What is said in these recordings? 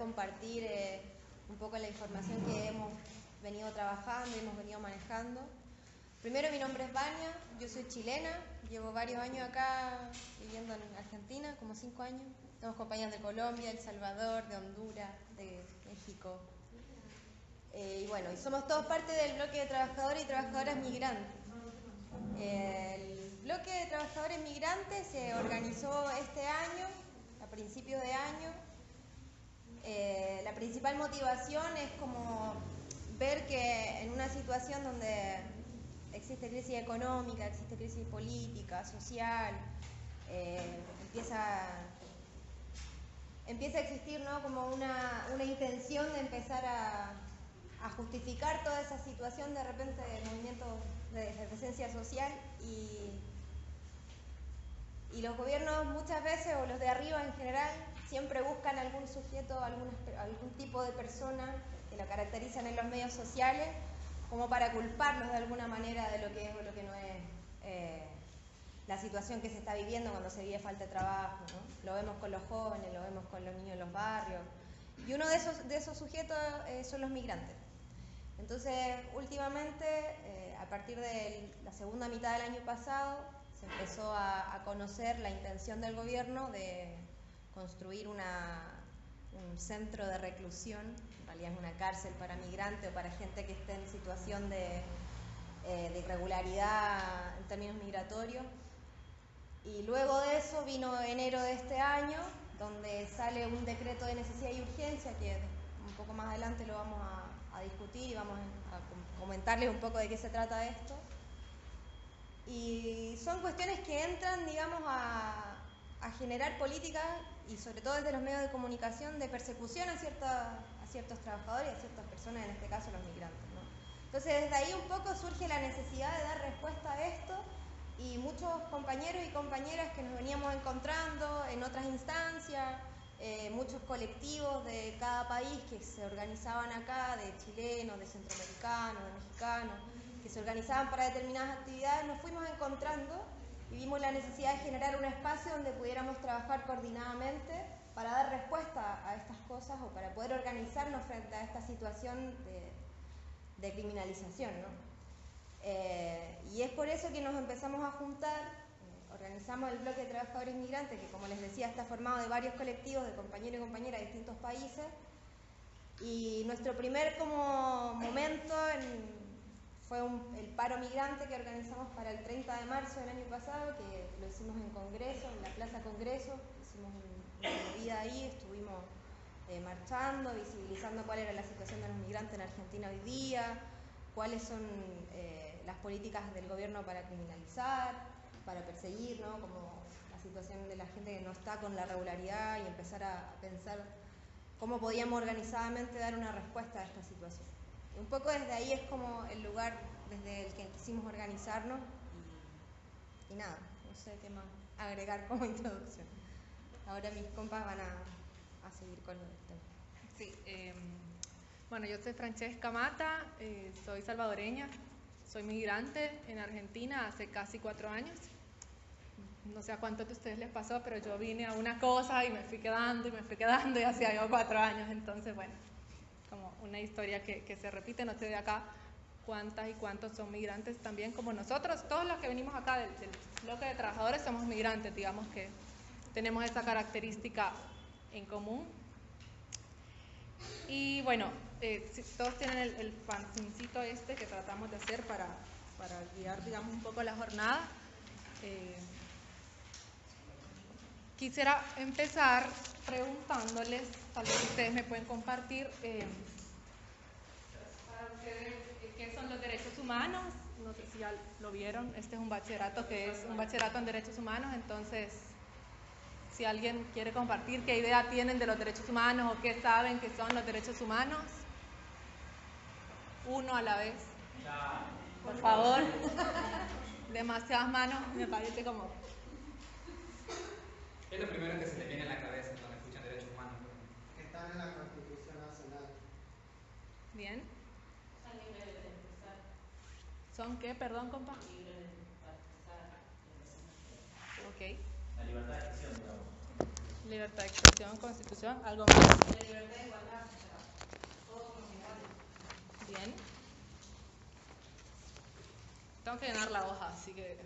compartir un poco la información que hemos venido trabajando y hemos venido manejando. Primero, mi nombre es Vania, yo soy chilena, llevo varios años acá viviendo en Argentina, como 5 años. Tenemos compañeras de Colombia, El Salvador, de Honduras, de México. Y bueno, y somos todos parte del bloque de trabajadores y trabajadoras migrantes. El bloque de trabajadores migrantes se organizó este año, a principios de año. La principal motivación es como ver que en una situación donde existe crisis económica, existe crisis política, social, empieza a existir, ¿no?, como una intención de empezar a justificar toda esa situación de repente de movimientos de efervescencia social y los gobiernos muchas veces, o los de arriba en general, siempre buscan algún sujeto, algún tipo de persona que lo caracterizan en los medios sociales como para culparlos de alguna manera de lo que es o lo que no es la situación que se está viviendo cuando se vive falta de trabajo, ¿no? Lo vemos con los jóvenes, lo vemos con los niños de los barrios, y uno de esos sujetos son los migrantes. Entonces, últimamente, a partir de la segunda mitad del año pasado, se empezó a conocer la intención del gobierno de construir un centro de reclusión, en realidad es una cárcel para migrantes o para gente que esté en situación de irregularidad en términos migratorios. Y luego de eso vino enero de este año, donde sale un decreto de necesidad y urgencia, que un poco más adelante lo vamos a discutir y vamos a comentarles un poco de qué se trata esto. Y son cuestiones que entran, digamos, a generar políticas, y sobre todo desde los medios de comunicación, de persecución a ciertos trabajadores y a ciertas personas, en este caso los migrantes, ¿no? Entonces, desde ahí un poco surge la necesidad de dar respuesta a esto, y muchos compañeros y compañeras que nos veníamos encontrando en otras instancias, muchos colectivos de cada país que se organizaban acá, de chilenos, de centroamericanos, de mexicanos, que se organizaban para determinadas actividades, nos fuimos encontrando y vimos la necesidad de generar un espacio donde pudiéramos trabajar coordinadamente para dar respuesta a estas cosas, o para poder organizarnos frente a esta situación de criminalización, ¿no? Y es por eso que nos empezamos a juntar. Organizamos el bloque de trabajadores migrantes, que, como les decía, está formado de varios colectivos de compañeros y compañeras de distintos países. Y nuestro primer momento fue el paro migrante que organizamos para el 30 de marzo del año pasado, que lo hicimos en Congreso, en la Plaza Congreso. Hicimos una movida ahí, estuvimos marchando, visibilizando cuál era la situación de los migrantes en Argentina hoy día, cuáles son las políticas del gobierno para criminalizar, para perseguir, ¿no?, como la situación de la gente que no está con la regularidad, y empezar a pensar cómo podíamos organizadamente dar una respuesta a esta situación. Y un poco desde ahí es como el lugar desde el que quisimos organizarnos, y nada, no sé qué más agregar como introducción. Ahora mis compas van a seguir con el tema. Sí, bueno, yo soy Francesca Mata, soy salvadoreña, soy migrante en Argentina hace casi 4 años. No sé a cuántos de ustedes les pasó, pero yo vine a una cosa y me fui quedando y así hace 4 años. Entonces, bueno, como una historia que se repite. No sé de acá cuántas y cuántos son migrantes también como nosotros. Todos los que venimos acá del bloque de trabajadores somos migrantes, digamos que tenemos esa característica en común. Y bueno, todos tienen el fanzincito este que tratamos de hacer para guiar, digamos, un poco la jornada. Quisiera empezar preguntándoles, tal vez ustedes me pueden compartir para ustedes qué son los derechos humanos. No sé si ya lo vieron, este es un bachillerato que es un bachillerato en derechos humanos. Entonces, si alguien quiere compartir qué idea tienen de los derechos humanos o qué saben que son los derechos humanos, uno a la vez, por favor. Demasiadas manos, me parece como... ¿Qué es lo primero que se le viene a la cabeza cuando escuchan derechos humanos? Que están en la Constitución Nacional. Bien. Son libres de expresar. ¿Son qué? Perdón, compa. Libres de expresar. Ok. La libertad de expresión, digamos. Libertad de expresión, constitución, algo más. La libertad de igualdad, o sea, todos somos iguales. Bien. Tengo que llenar la hoja, así que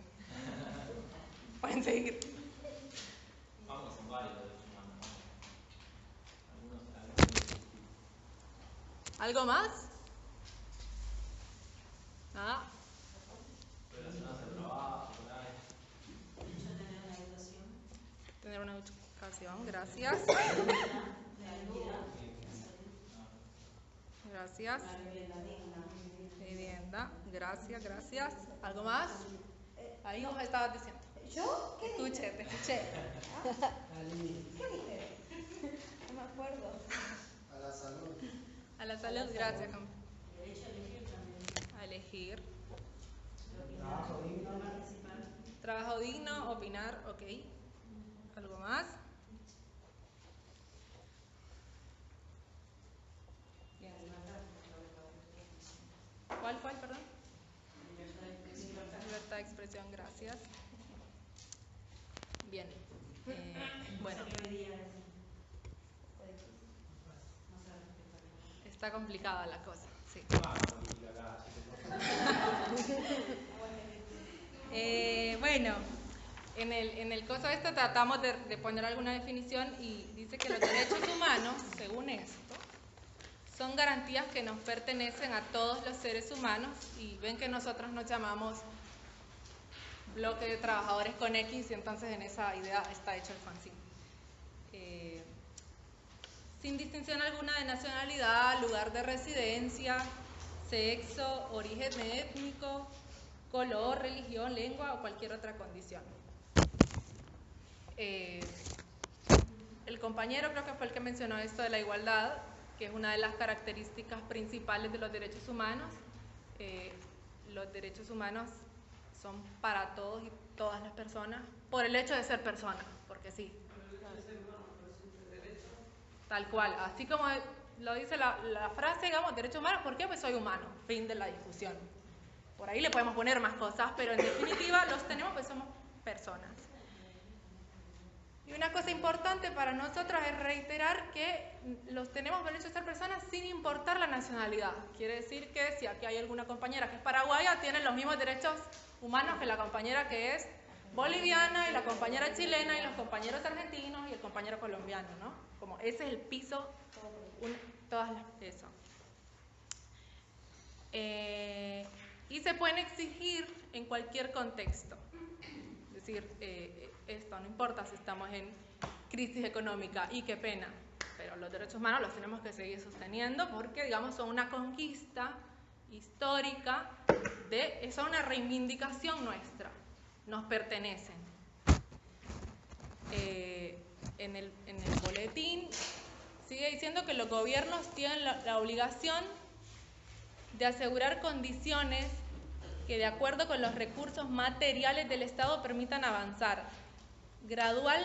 pueden seguir. Vamos, son varios derechos humanos. Algunos ¿Algo más? Ah, relacionados al trabajo, por ahí. tener una educación, gracias. Gracias. Vivienda, gracias, gracias. ¿Algo más? Ahí nos estabas diciendo. ¿Yo? Te escuché, te escuché. ¿Qué dije? No me acuerdo. A la salud. A la salud, gracias. Derecho a elegir también. A elegir. Trabajo digno. Participar. Trabajo digno, opinar, ok. ¿Algo más? ¿Cuál, perdón? Libertad de expresión, gracias. Bien. Bueno, está complicada la cosa, sí. Bueno, en el coso esto tratamos de poner alguna definición y dice que los derechos humanos, según esto, son garantías que nos pertenecen a todos los seres humanos y ven que nosotros nos llamamos bloque de trabajadores con X y entonces en esa idea está hecho el fanzine. Sin distinción alguna de nacionalidad, lugar de residencia, sexo, origen étnico, color, religión, lengua o cualquier otra condición. El compañero creo que fue el que mencionó esto de la igualdad, que es una de las características principales de los derechos humanos. Los derechos humanos son para todos y todas las personas, por el hecho de ser personas, porque sí. Tal cual, así como lo dice la frase, digamos, derechos humanos, ¿por qué? Pues soy humano, fin de la discusión. Por ahí le podemos poner más cosas, pero en definitiva los tenemos pues somos personas. Y una cosa importante para nosotros es reiterar que los tenemos el derecho de ser personas sin importar la nacionalidad. Quiere decir que si aquí hay alguna compañera que es paraguaya, tienen los mismos derechos humanos que la compañera que es boliviana y la compañera chilena y los compañeros argentinos y el compañero colombiano, ¿no? Como ese es el piso, eso. Y se pueden exigir en cualquier contexto. Es decir, esto no importa si estamos en crisis económica y qué pena, pero los derechos humanos los tenemos que seguir sosteniendo porque, digamos, son una conquista histórica, son una reivindicación nuestra, nos pertenecen. En el boletín sigue diciendo que los gobiernos tienen la obligación de asegurar condiciones que de acuerdo con los recursos materiales del Estado permitan avanzar gradual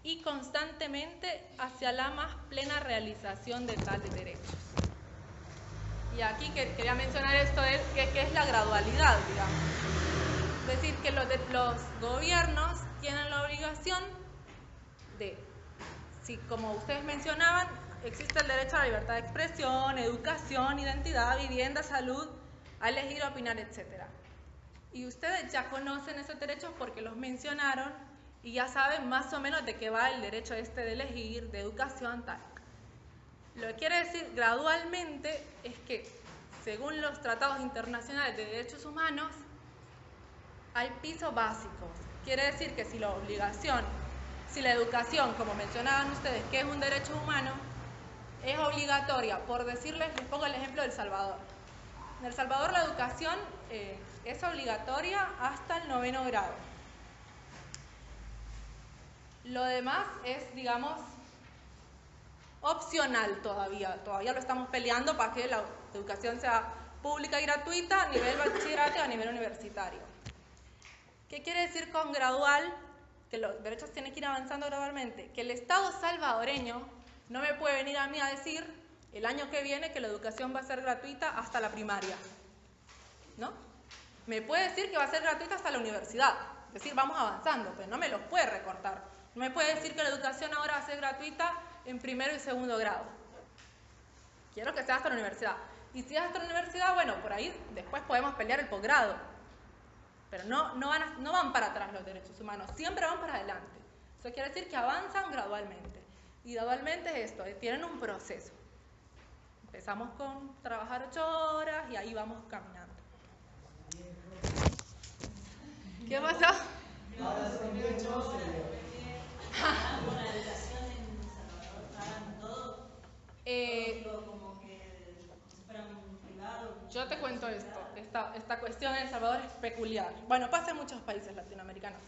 y constantemente hacia la más plena realización de tales derechos. Y aquí quería mencionar esto de que es la gradualidad, digamos. Es decir, que los gobiernos tienen la obligación de, si como ustedes mencionaban, existe el derecho a la libertad de expresión, educación, identidad, vivienda, salud, a elegir, opinar, etc. Y ustedes ya conocen esos derechos porque los mencionaron y ya saben más o menos de qué va el derecho este de elegir, de educación, tal. Lo que quiere decir gradualmente es que, según los tratados internacionales de derechos humanos, hay pisos básicos. Quiere decir que si la educación, como mencionaban ustedes, que es un derecho humano, es obligatoria, por decirles, les pongo el ejemplo de El Salvador. En El Salvador la educación es obligatoria hasta el 9º grado. Lo demás es, digamos, opcional todavía lo estamos peleando para que la educación sea pública y gratuita a nivel bachillerato y a nivel universitario. ¿Qué quiere decir con gradual? Que los derechos tienen que ir avanzando gradualmente. Que el Estado salvadoreño no me puede venir a mí a decir el año que viene que la educación va a ser gratuita hasta la primaria, ¿no? Me puede decir que va a ser gratuita hasta la universidad, es decir, vamos avanzando, pero no me los puede recortar. No me puede decir que la educación ahora va a ser gratuita en primero y segundo grado. Quiero que sea hasta la universidad. Y si es hasta la universidad, bueno, por ahí después podemos pelear el posgrado. Pero no van para atrás los derechos humanos, siempre van para adelante. Eso quiere decir que avanzan gradualmente. Y gradualmente es esto, tienen un proceso. Empezamos con trabajar 8 horas y ahí vamos caminando. ¿Qué pasó? Ahora son 10 12. Con la educación en Salvador pagan todo. Digo, como que si fuera un privado. Yo te cuento esto, esta cuestión en El Salvador es peculiar. Bueno, pasa en muchos países latinoamericanos.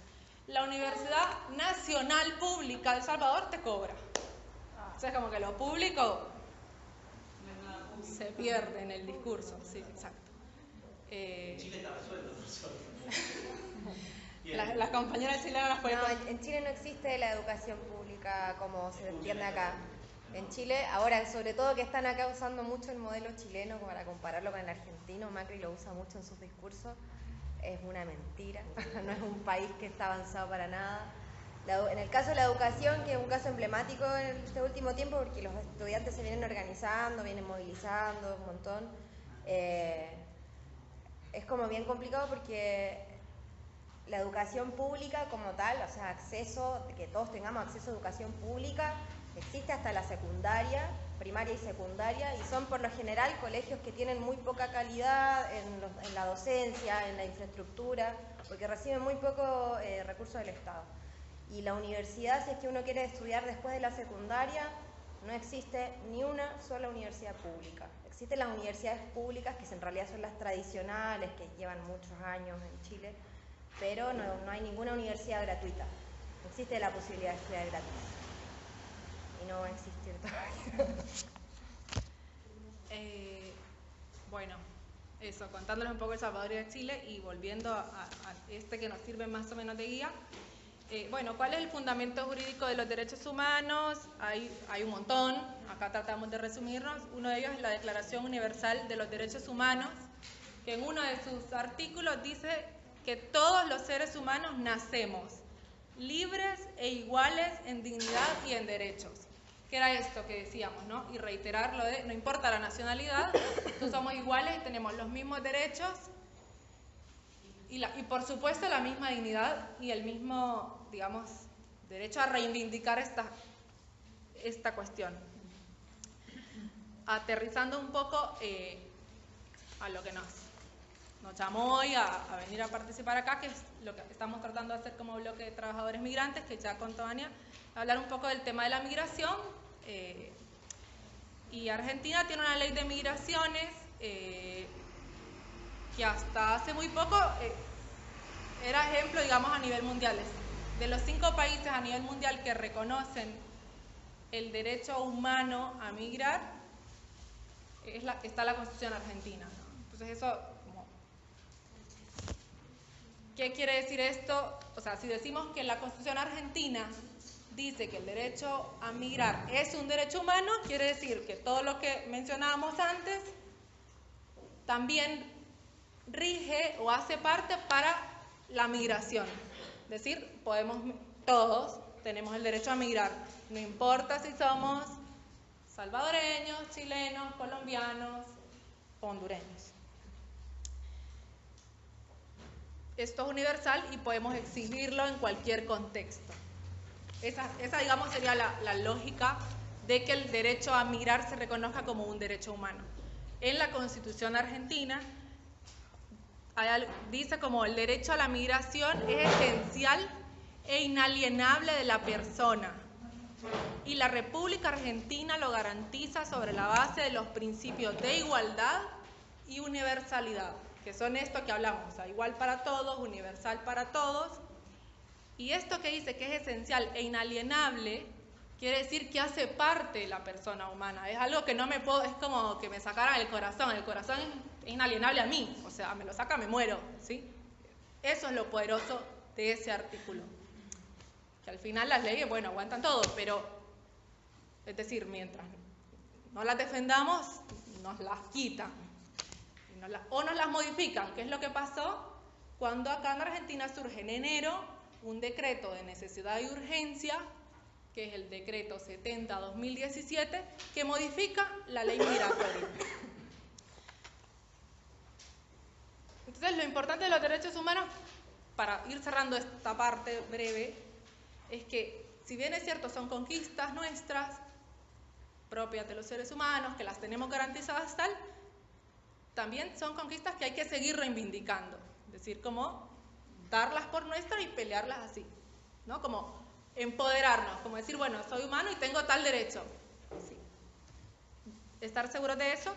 La Universidad Nacional Pública de El Salvador te cobra. O sea, es como que lo público se pierde en el discurso. Sí, exacto. Chile está resuelto, por suerte. Las compañeras chilenas las pueden... No, en Chile no existe la educación pública como se entiende acá. En Chile, ahora sobre todo que están acá usando mucho el modelo chileno para compararlo con el argentino, Macri lo usa mucho en sus discursos, es una mentira, no es un país que está avanzado para nada. En el caso de la educación, que es un caso emblemático en este último tiempo, porque los estudiantes se vienen organizando, vienen movilizando un montón, es como bien complicado porque la educación pública como tal, o sea, acceso, que todos tengamos acceso a educación pública, existe hasta la secundaria, primaria y secundaria, y son por lo general colegios que tienen muy poca calidad en la docencia, en la infraestructura, porque reciben muy poco recursos del Estado. Y la universidad, si es que uno quiere estudiar después de la secundaria, no existe ni una sola universidad pública. Existen las universidades públicas, que en realidad son las tradicionales, que llevan muchos años en Chile, pero no hay ninguna universidad gratuita. No existe la posibilidad de estudiar gratis. Y no va a existir todavía. Bueno, eso, contándoles un poco El Salvador y de Chile y volviendo a este que nos sirve más o menos de guía. Bueno, ¿cuál es el fundamento jurídico de los derechos humanos? Hay un montón, acá tratamos de resumirnos. Uno de ellos es la Declaración Universal de los Derechos Humanos, que en uno de sus artículos dice que todos los seres humanos nacemos libres e iguales en dignidad y en derechos. Que era esto que decíamos, ¿no? Y reiterar lo de, no importa la nacionalidad, todos somos iguales y tenemos los mismos derechos y por supuesto la misma dignidad y el mismo, digamos, derecho a reivindicar esta cuestión. Aterrizando un poco a lo que nos llamó hoy a venir a participar acá, que es lo que estamos tratando de hacer como bloque de trabajadores migrantes, que ya contó Ania, hablar un poco del tema de la migración. Y Argentina tiene una ley de migraciones que hasta hace muy poco era ejemplo, digamos, a nivel mundial. De los 5 países a nivel mundial que reconocen el derecho humano a migrar, está la Constitución argentina, ¿no? Entonces eso, ¿qué quiere decir esto? O sea, si decimos que la Constitución argentina dice que el derecho a migrar es un derecho humano, quiere decir que todo lo que mencionábamos antes también rige o hace parte para la migración. Es decir, todos tenemos el derecho a migrar, no importa si somos salvadoreños, chilenos, colombianos, hondureños. Esto es universal y podemos exigirlo en cualquier contexto. Esa digamos, sería la lógica de que el derecho a migrar se reconozca como un derecho humano. En la Constitución argentina dice como el derecho a la migración es esencial e inalienable de la persona y la República Argentina lo garantiza sobre la base de los principios de igualdad y universalidad, que son esto que hablamos, o sea, igual para todos, universal para todos. Y esto que dice que es esencial e inalienable, quiere decir que hace parte de la persona humana. Es algo que no me puedo, es como que me sacaran el corazón es inalienable a mí, o sea, me lo saca, me muero, ¿sí? Eso es lo poderoso de ese artículo. Que al final las leyes, bueno, aguantan todo, pero, es decir, mientras no las defendamos, nos las quitan. O nos las modifican, que es lo que pasó cuando acá en Argentina surge en enero un decreto de necesidad y urgencia, que es el decreto 70/2017, que modifica la ley migratoria. Entonces, lo importante de los derechos humanos, para ir cerrando esta parte breve, es que, si bien es cierto, son conquistas nuestras, propias de los seres humanos, que las tenemos garantizadas tal, también son conquistas que hay que seguir reivindicando. Es decir, como darlas por nuestras y pelearlas así, ¿no? Como empoderarnos, como decir, bueno, soy humano y tengo tal derecho. Sí. Estar seguros de eso.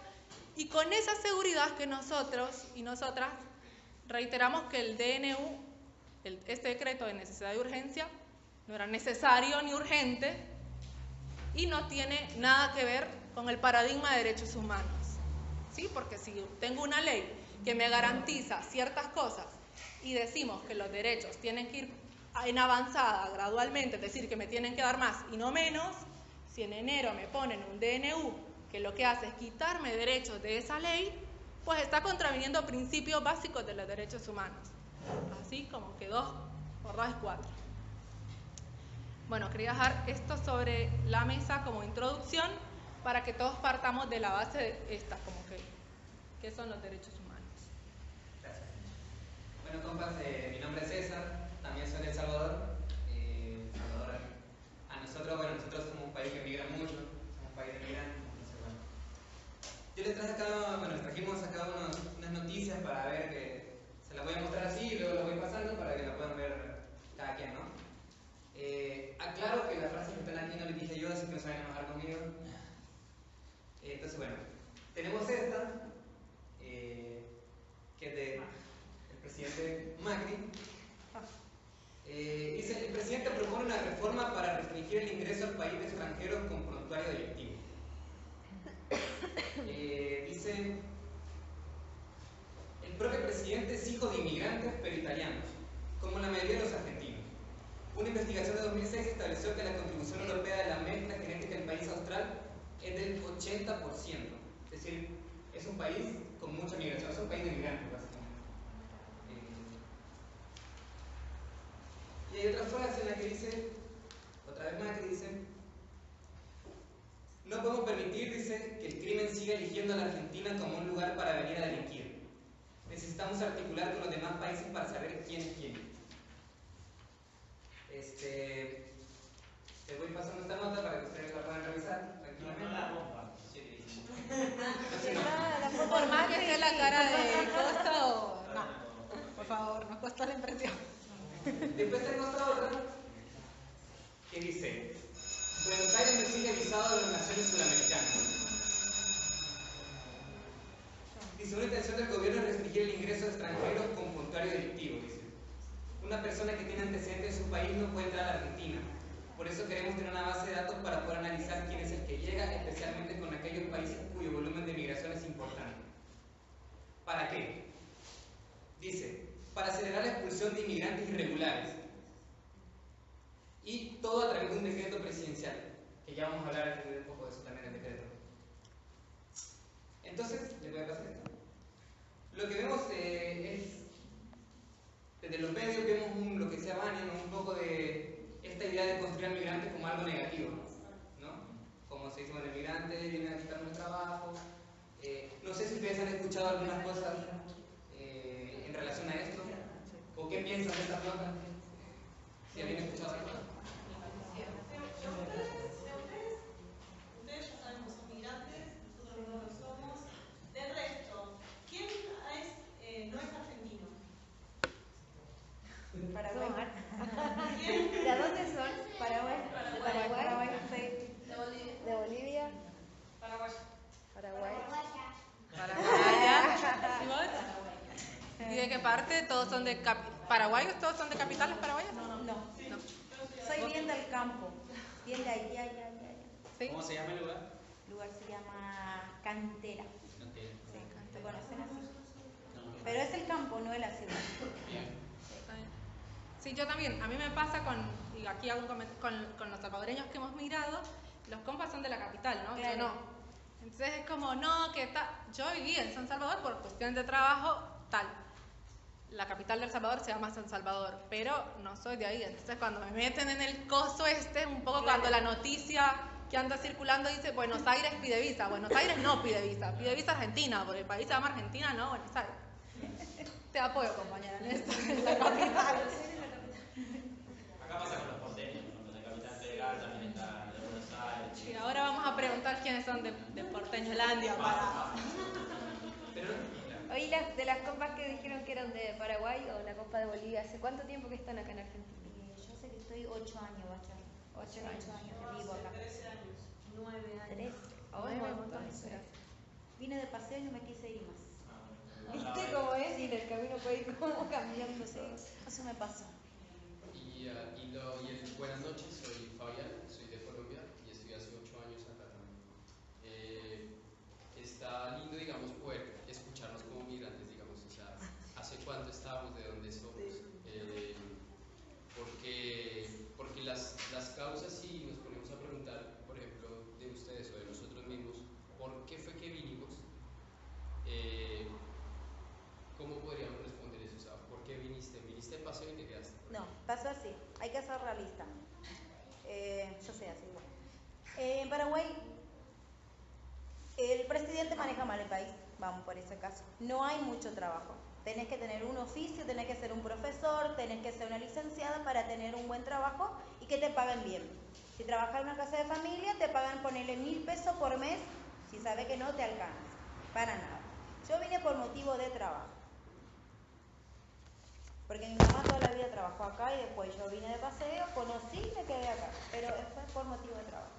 Y con esa seguridad que nosotros y nosotras reiteramos que el DNU, este decreto de necesidad y urgencia, no era necesario ni urgente y no tiene nada que ver con el paradigma de derechos humanos. ¿Sí? Porque si tengo una ley que me garantiza ciertas cosas y decimos que los derechos tienen que ir en avanzada gradualmente, es decir, que me tienen que dar más y no menos, si en enero me ponen un DNU que lo que hace es quitarme derechos de esa ley, pues está contraviniendo principios básicos de los derechos humanos. Así como que 2 por 2 es 4. Bueno, quería dejar esto sobre la mesa como introducción para que todos partamos de la base de esta, como que, ¿qué son los derechos humanos? Gracias. Bueno, compas, mi nombre es César, también soy de El Salvador. Salvador, a nosotros, bueno, nosotros somos un país que migra mucho, somos un país de migrantes, entonces, bueno. Yo les traje acá, bueno, les trajimos acá unas noticias para ver que se las voy a mostrar así y luego las voy pasando para que la puedan ver cada quien, ¿no? Aclaro que las frases que están aquí no les dije yo, así que no se van a enojar conmigo. Entonces, bueno, tenemos esta, que es del presidente Macri. Dice, el presidente propone una reforma para restringir el ingreso al país de extranjeros con prontuario delictivo. Dice, el propio presidente es hijo de inmigrantes pero italianos, como la mayoría de los argentinos. Una investigación de 2006 estableció que la contribución europea de la mezcla genética del país austral es del 80%. Es decir, es un país con mucha migración, es un país de migrantes, básicamente. Y hay otra frase en la que dice, otra vez Macri dice, no podemos permitir, dice, que el crimen siga eligiendo a la Argentina como un lugar para venir a delinquir. Necesitamos articular con los demás países para saber quién es quién. Te voy pasando esta nota para que ustedes la puedan revisar tranquilamente. No la rompan, sí. Por más que sea la cara de Costa o... No, por favor, nos costó la impresión. Después tengo esta otra que dice, Buenos Aires me sigue visado de las naciones sudamericanas. Dice, una intención del gobierno es restringir el ingreso de extranjeros con prontuario delictivo, dice. Una persona que tiene antecedentes en su país no puede entrar a la Argentina. Por eso queremos tener una base de datos para poder analizar quién es el que llega, especialmente con aquellos países cuyo volumen de migración es importante. ¿Para qué? Dice, para acelerar la expulsión de inmigrantes irregulares. Y todo a través de un decreto presidencial, que ya vamos a hablar un poco de eso también en el decreto. Entonces, les voy a pasar esto. Lo que vemos es, desde los medios vemos lo que decía Vania, ¿no? Un poco de esta idea de construir al migrante como algo negativo, ¿no? Como se dice, bueno, el migrante viene a quitarnos el trabajo. No sé si ustedes han escuchado algunas cosas en relación a esto, o qué piensan de esta nota. ¿Si habían escuchado algo? Ustedes ya saben que son migrantes, nosotros no lo somos. Del resto, ¿quién no es argentino? Paraguay. ¿Quién? ¿De dónde son? Paraguay. Paraguay. Sí. De Bolivia. Paraguay. Paraguay. Paraguaya. ¿Y vos? ¿Y de qué parte? ¿Todos son de paraguayos? ¿Todos son de capitales paraguayas? No. Soy bien del campo. Bien de allá. ¿Sí? ¿Cómo se llama el lugar? El lugar se llama Cantera. Cantera. Sí, ¿te conocen así? Pero es el campo, no es la ciudad. Bien. Sí, yo también. A mí me pasa y aquí hago un comentario, con los salvadoreños que hemos migrado, los compas son de la capital, ¿no? Claro. Yo no. Entonces es como, no, que tal. Yo viví en San Salvador por cuestiones de trabajo, tal. la capital de El Salvador se llama San Salvador, pero no soy de ahí. Entonces cuando me meten en el coso un poco cuando la noticia que anda circulando dice Buenos Aires pide visa. Buenos Aires no pide visa Argentina, porque el país se llama Argentina, no Buenos Aires. Te apoyo, compañera, en esto, en la capital. Acá pasa con los porteños, con la capital federal también está de Buenos Aires. Y ahora vamos a preguntar quiénes son de Porteñolandia para... Oí de las compas que dijeron que eran de Paraguay o la Copa de Bolivia, ¿hace cuánto tiempo que están acá en Argentina? Yo sé que estoy 8 años, Bacha. 8 años. 8 años que vivo acá. 13 años, 9 años. 3. Oh, un montón. Vine de paseo y no me quise ir más. ¿Viste cómo es? Y el camino puede ir como cambiando. Sí, eso me pasó. Buenas noches, soy Fabián, soy de Colombia y estoy hace 8 años acá también. Está lindo, digamos, poder escucharnos como migrantes, digamos, o sea, hace cuánto estamos, de dónde somos, porque las causas, si nos ponemos a preguntar, por ejemplo, de ustedes o de nosotros mismos, ¿por qué fue que vinimos? ¿Cómo podríamos responder eso? O sea, ¿por qué viniste? ¿Viniste de paseo y te quedaste? No, pasó así. Hay que ser realista. Yo sé así, bueno. En Paraguay, el presidente maneja mal el país. Vamos por ese caso. No hay mucho trabajo. Tenés que tener un oficio, tenés que ser un profesor, tenés que ser una licenciada para tener un buen trabajo y que te paguen bien. Si trabajas en una casa de familia, te pagan ponerle 1.000 pesos por mes, si sabes que no te alcanza. Para nada. Yo vine por motivo de trabajo. Porque mi mamá toda la vida trabajó acá y después yo vine de paseo, conocí y me quedé acá. Pero fue por motivo de trabajo.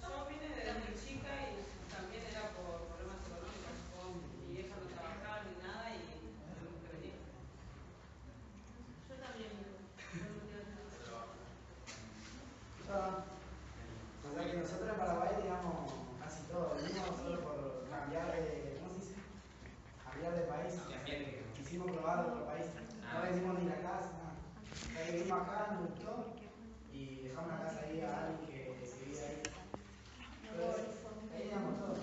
Yo vine desde muy chica y también era por problemas económicos. Mi vieja no trabajaba ni nada y tuvimos que venir. Yo también O sea que nosotros en Paraguay, digamos, casi todo, venimos solo por cambiar de, ¿cómo se dice? Cambiar de país. Quisimos probar otro país. No venimos ni la casa, nada. O sea que venimos acá, nos gustó y dejamos la casa ahí a alguien que vive ahí. Entonces, ahí llegamos todos.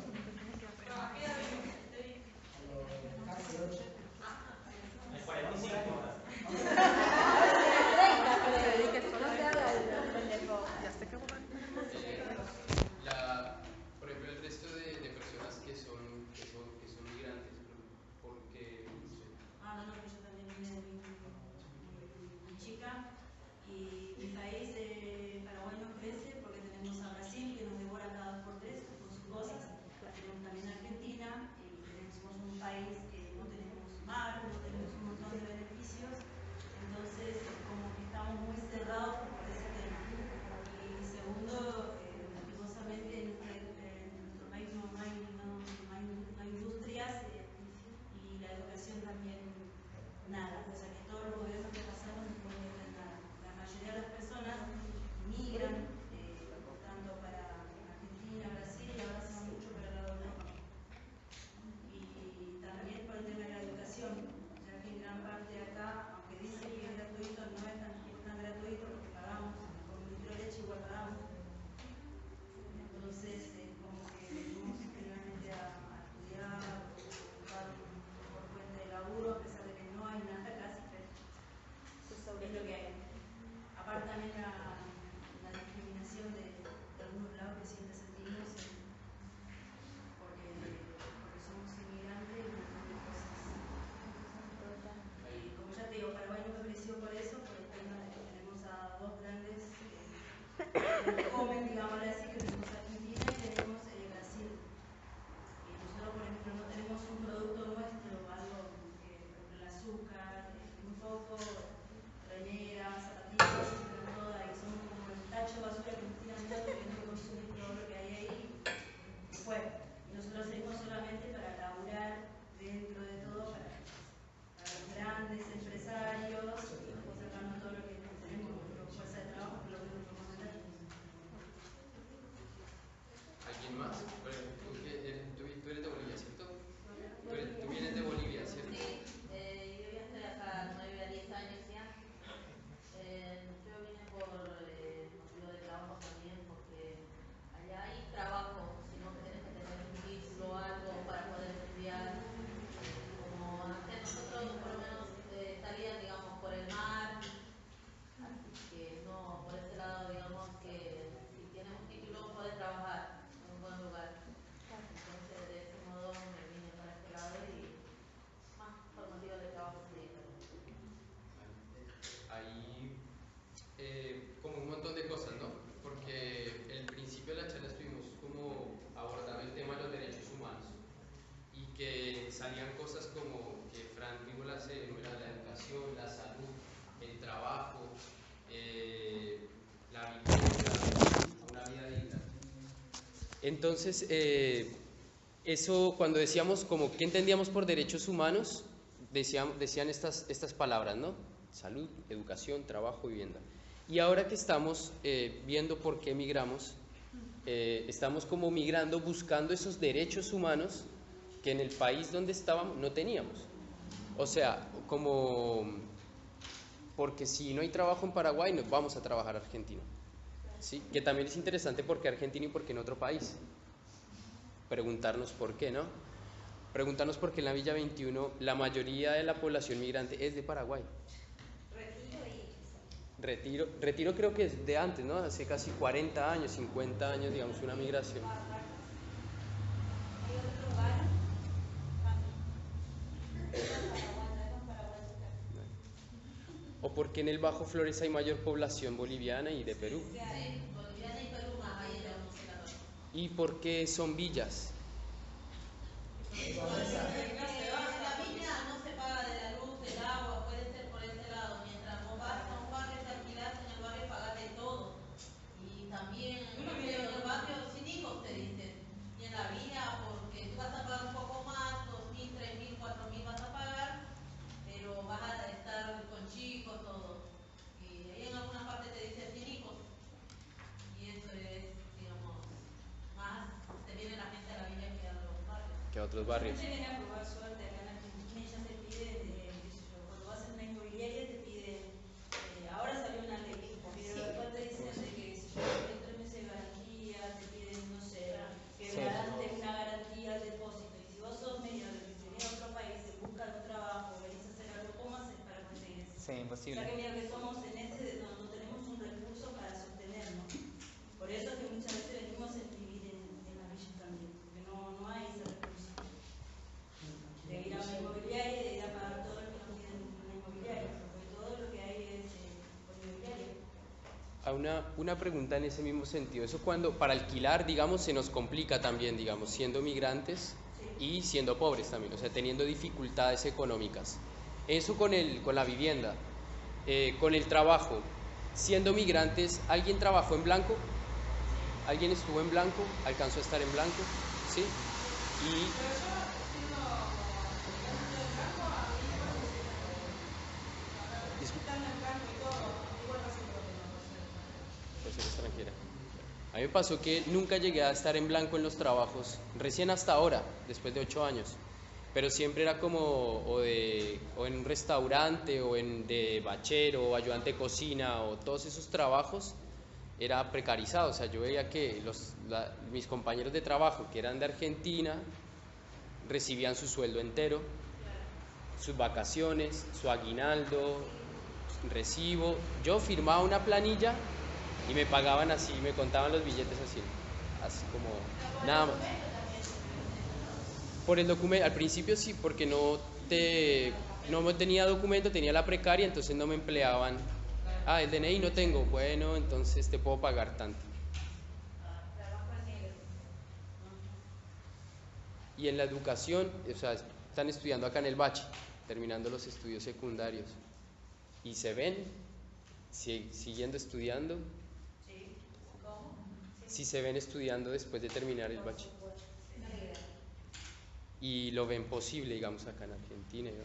Casi 8. Hay 45 horas. Por ejemplo, el resto de personas que son migrantes, porque no, que yo también vine de muy chica y mi país, Paraguay, me ofrece salían cosas como que Fran mismo las enumera: la educación, la salud, el trabajo, la vivienda, una vida digna. Entonces, eso, cuando decíamos como qué entendíamos por derechos humanos, decían estas palabras, ¿no? Salud, educación, trabajo, vivienda. Y ahora que estamos viendo por qué migramos, estamos como migrando buscando esos derechos humanos que en el país donde estábamos no teníamos. O sea, porque si no hay trabajo en Paraguay, nos vamos a trabajar a Argentina. ¿Sí? Que también es interesante por qué Argentina y por qué en otro país. Preguntarnos por qué, ¿no? Preguntarnos por qué en la Villa 21 la mayoría de la población migrante es de Paraguay. Retiro creo que es de antes, ¿no? Hace casi 40 años, 50 años, digamos, una migración. ¿O por qué en el Bajo Flores hay mayor población boliviana y de Perú? Sí, boliviana y Perú más ahí en la ¿Y por qué son villas? En la villa no se paga de la luz, del agua, puede ser por ese lado. Mientras vos vas a un barrio, te alquilás en el barrio, pagás de todo. Y también en el barrio sin hijos te dicen. Y en la villa, porque tú vas a pagar un poco más, 2.000, 3.000, 4.000 vas a pagar, pero vas a estar con chicos, todo. Y ahí en alguna parte te dicen sin hijos. Y eso es, digamos, más, te viene la gente a la villa que a los barrios. Que a otros barrios. Mucha gente viene a probar suerte acá en Argentina y ya te piden, cuando vas a una inmobiliaria te piden, ahora salió una ley, pero después te dicen de que si yo tengo 3 meses de garantía, te piden, no sé, que una garantía al depósito. Y si vos sos medio de que se viene a otro país, se busca un trabajo, venís a hacer algo, ¿cómo haces para conseguir eso? Sí, imposible. O sea que mira que somos en ese, no tenemos un recurso para sostenernos. Por eso es que muchas veces venimos a vivir en la villa también, porque no hay ese recurso. De ir a una inmobiliaria y de ir a pagar todo lo que nos piden en una inmobiliaria, porque todo lo que hay es por inmobiliaria. Una pregunta en ese mismo sentido. Eso cuando para alquilar, digamos, se nos complica también, digamos, siendo migrantes y siendo pobres también, o sea, teniendo dificultades económicas. Eso con la vivienda, con el trabajo. Siendo migrantes, ¿alguien trabajó en blanco? ¿Alguien estuvo en blanco? ¿Alcanzó a estar en blanco? ¿Sí? Puede ser extranjera. A mí me pasó que nunca llegué a estar en blanco en los trabajos, recién hasta ahora, después de 8 años. Pero siempre era como o en un restaurante o de bachero o ayudante de cocina o todos esos trabajos era precarizado. O sea, yo veía que mis compañeros de trabajo que eran de Argentina recibían su sueldo entero, sus vacaciones, su aguinaldo, recibo. Yo firmaba una planilla y me pagaban así, me contaban los billetes así como nada más. Por el documento, al principio sí, porque no tenía documento, tenía la precaria, entonces no me empleaban. Ah, el DNI no tengo, bueno, entonces te puedo pagar tanto. Y en la educación, o sea, están estudiando acá en el Bachi, terminando los estudios secundarios. ¿Y se ven siguiendo estudiando? Sí, se ven estudiando después de terminar el Bachi. Y lo ven posible, digamos, acá en Argentina, ¿no?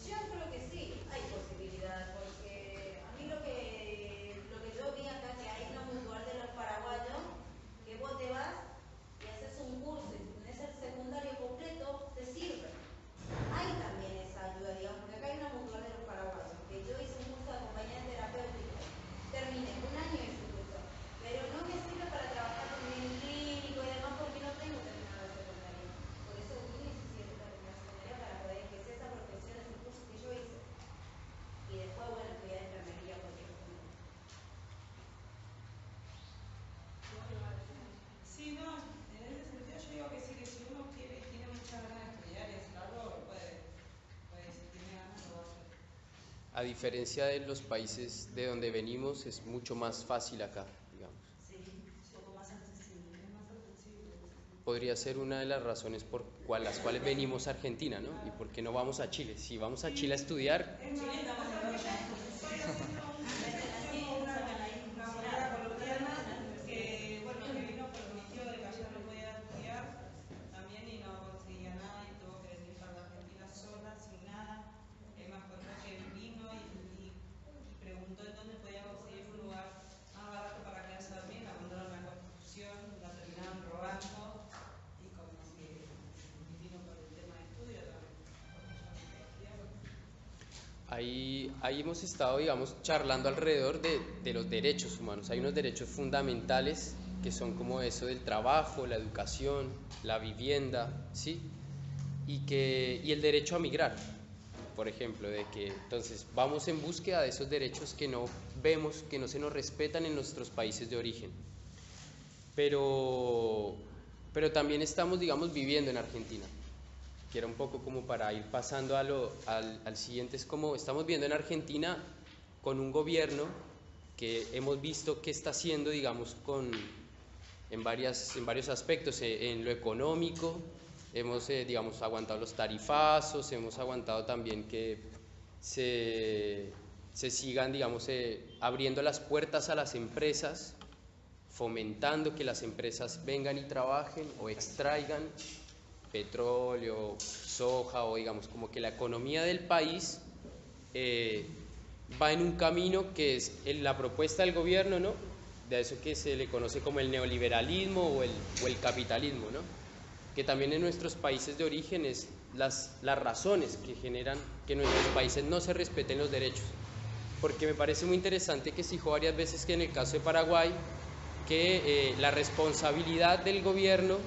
Yo creo que sí, hay posibilidad, porque a mí lo que yo vi acá, que hay una mutual de los paraguayos, que vos te vas y haces un curso y tenés el secundario completo, te sirve. Hay también esa ayuda, digamos, porque acá hay una mutual de los paraguayos, que yo hice un curso de acompañante terapéutico, terminé 1 año de ese curso, pero no me sirve para trabajar con mi clínico y demás porque no tengo terminado el secundario. Por eso vine y necesito terminar el secundario para poder ejercer esa profesión, ese curso que yo hice. Y después, bueno, estudiar enfermería porque Sí, no, en ese sentido yo digo que sí, que si uno quiere y tiene muchas ganas de estudiar y hacer algo, puede, si tiene ganas lo va a hacer. A diferencia de los países de donde venimos, es mucho más fácil acá, digamos. Sí, un poco más accesible, es más accesible. Podría ser una de las razones las cuales venimos a Argentina, ¿no? ¿Y por qué no vamos a Chile? Si vamos a Chile a estudiar... Ahí hemos estado, digamos, charlando alrededor de los derechos humanos. Hay unos derechos fundamentales que son como eso del trabajo, la educación, la vivienda, ¿sí? Y el derecho a migrar, por ejemplo, de que entonces vamos en búsqueda de esos derechos que no vemos, que no se nos respetan en nuestros países de origen. Pero también estamos, digamos, viviendo en Argentina. Que era un poco como para ir pasando al siguiente, es como estamos viendo en Argentina con un gobierno que hemos visto que está haciendo, digamos, en varios aspectos, en lo económico, hemos, digamos, aguantado los tarifazos, hemos aguantado también que se sigan, digamos, abriendo las puertas a las empresas, fomentando que las empresas vengan y trabajen o extraigan petróleo, soja, o digamos como que la economía del país va en un camino que es la propuesta del gobierno, ¿no? De eso que se le conoce como el neoliberalismo o el capitalismo, ¿no? Que también en nuestros países de origen es las razones que generan que en nuestros países no se respeten los derechos. Porque me parece muy interesante que se dijo varias veces que en el caso de Paraguay que la responsabilidad del gobierno